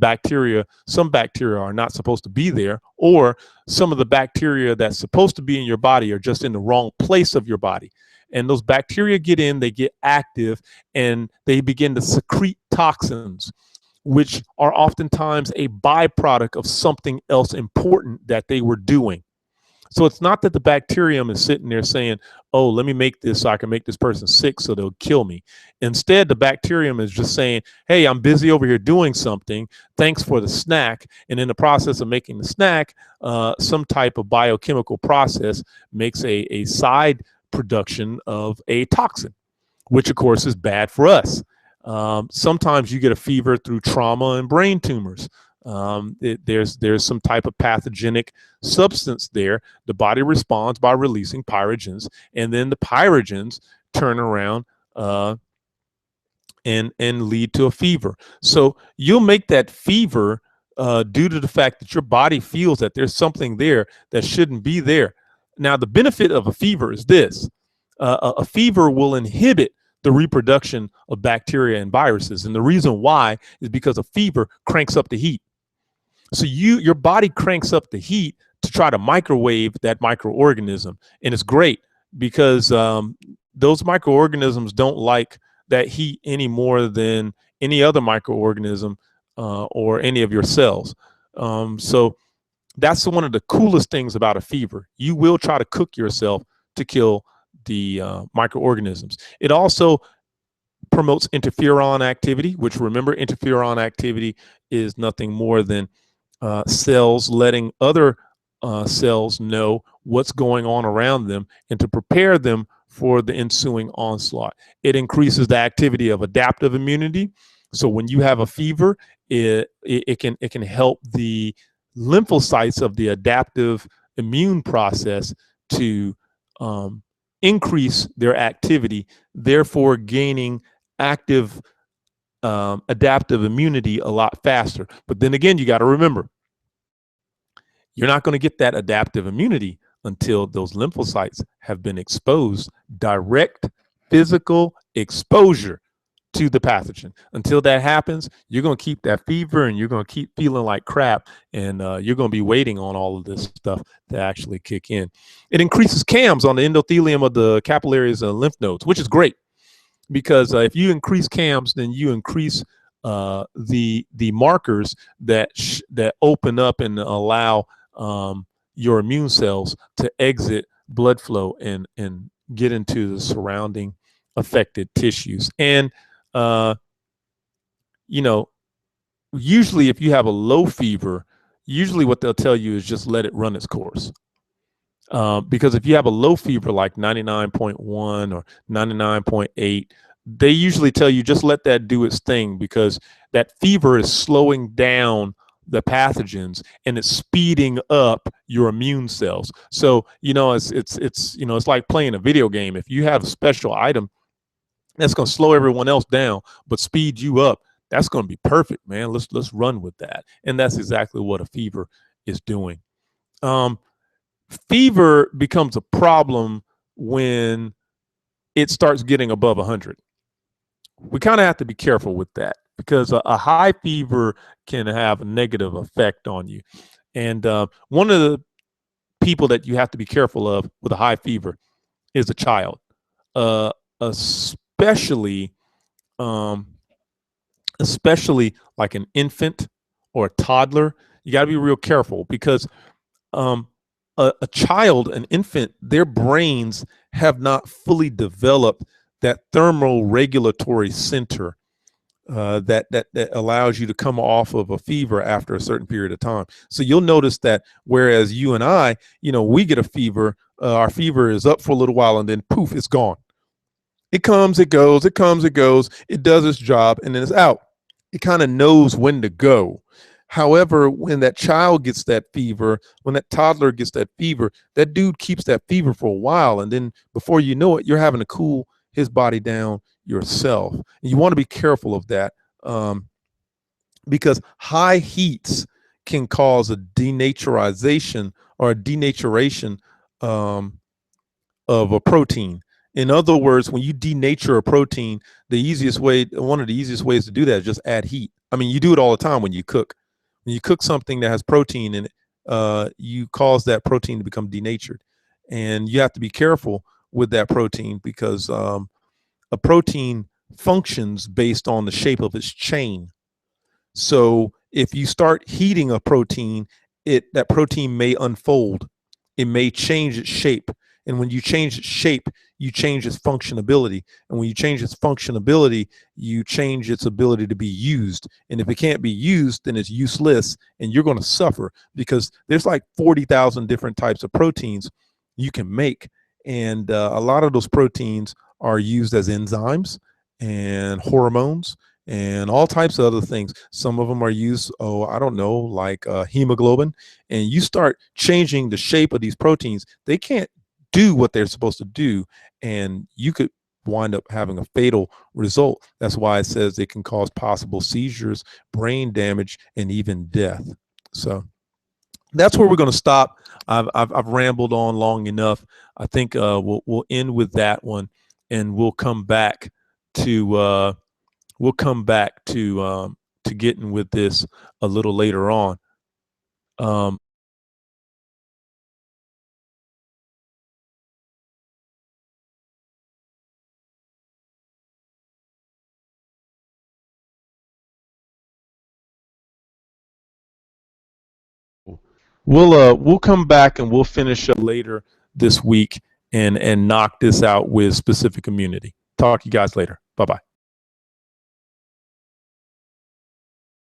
some bacteria are not supposed to be there, or some of the bacteria that's supposed to be in your body are just in the wrong place of your body. And those bacteria get in, they get active, and they begin to secrete toxins, which are oftentimes a byproduct of something else important that they were doing. So it's not that the bacterium is sitting there saying, oh, let me make this so I can make this person sick so they'll kill me. Instead, the bacterium is just saying, hey, I'm busy over here doing something. Thanks for the snack. And in the process of making the snack, some type of biochemical process makes a side production of a toxin, which of course is bad for us. Sometimes you get a fever through trauma and brain tumors. There's some type of pathogenic substance there. The body responds by releasing pyrogens, and then the pyrogens turn around and lead to a fever. So you'll make that fever due to the fact that your body feels that there's something there that shouldn't be there. Now, the benefit of a fever is this. A fever will inhibit the reproduction of bacteria and viruses. And the reason why is because a fever cranks up the heat. So your body cranks up the heat to try to microwave that microorganism. And it's great because those microorganisms don't like that heat any more than any other microorganism or any of your cells. So that's one of the coolest things about a fever. You will try to cook yourself to kill the microorganisms. It also promotes interferon activity, which, remember, interferon activity is nothing more than cells letting other cells know what's going on around them and to prepare them for the ensuing onslaught. It increases the activity of adaptive immunity. So when you have a fever, it can help the lymphocytes of the adaptive immune process to increase their activity, therefore gaining active adaptive immunity a lot faster. But then again, you got to remember, you're not going to get that adaptive immunity until those lymphocytes have been exposed, direct physical exposure to the pathogen. Until that happens, you're going to keep that fever and you're going to keep feeling like crap, and you're going to be waiting on all of this stuff to actually kick in. It increases CAMs on the endothelium of the capillaries and lymph nodes, which is great because if you increase CAMs, then you increase the markers that open up and allow your immune cells to exit blood flow and get into the surrounding affected tissues. And usually if you have a low fever, usually what they'll tell you is just let it run its course. Because if you have a low fever like 99.1 or 99.8, they usually tell you just let that do its thing, because that fever is slowing down the pathogens and it's speeding up your immune cells. So it's like playing a video game. If you have a special item that's going to slow everyone else down but speed you up, that's going to be perfect, man. Let's run with that. And that's exactly what a fever is doing. Fever becomes a problem when it starts getting above 100. We kind of have to be careful with that because a high fever can have a negative effect on you. And one of the people that you have to be careful of with a high fever is a child, especially like an infant or a toddler. You got to be real careful because a child, an infant, their brains have not fully developed that thermoregulatory center that allows you to come off of a fever after a certain period of time. So you'll notice that whereas you and I, we get a fever, our fever is up for a little while and then poof, it's gone. It comes, it goes, it comes, it goes, it does its job, and then it's out. It kind of knows when to go. However, when that child gets that fever, when that toddler gets that fever, that dude keeps that fever for a while. And then before you know it, you're having to cool his body down yourself. And you want to be careful of that because high heats can cause a denaturization or a denaturation of a protein. In other words, when you denature a protein, one of the easiest ways to do that is just add heat. I mean, you do it all the time when you cook. When you cook something that has protein in it, you cause that protein to become denatured. And you have to be careful with that protein because a protein functions based on the shape of its chain. So if you start heating a protein, that protein may unfold. It may change its shape. And when you change its shape, you change its functionability. And when you change its functionability, you change its ability to be used. And if it can't be used, then it's useless and you're going to suffer because there's like 40,000 different types of proteins you can make. And a lot of those proteins are used as enzymes and hormones and all types of other things. Some of them are used, I don't know, like hemoglobin. And you start changing the shape of these proteins, they can't do what they're supposed to do. And you could wind up having a fatal result. That's why it says it can cause possible seizures, brain damage, and even death. So that's where we're going to stop. I've rambled on long enough. I think we'll end with that one, and we'll come back to getting with this a little later on. We'll come back and we'll finish up later this week and knock this out with specific immunity. Talk to you guys later. Bye bye.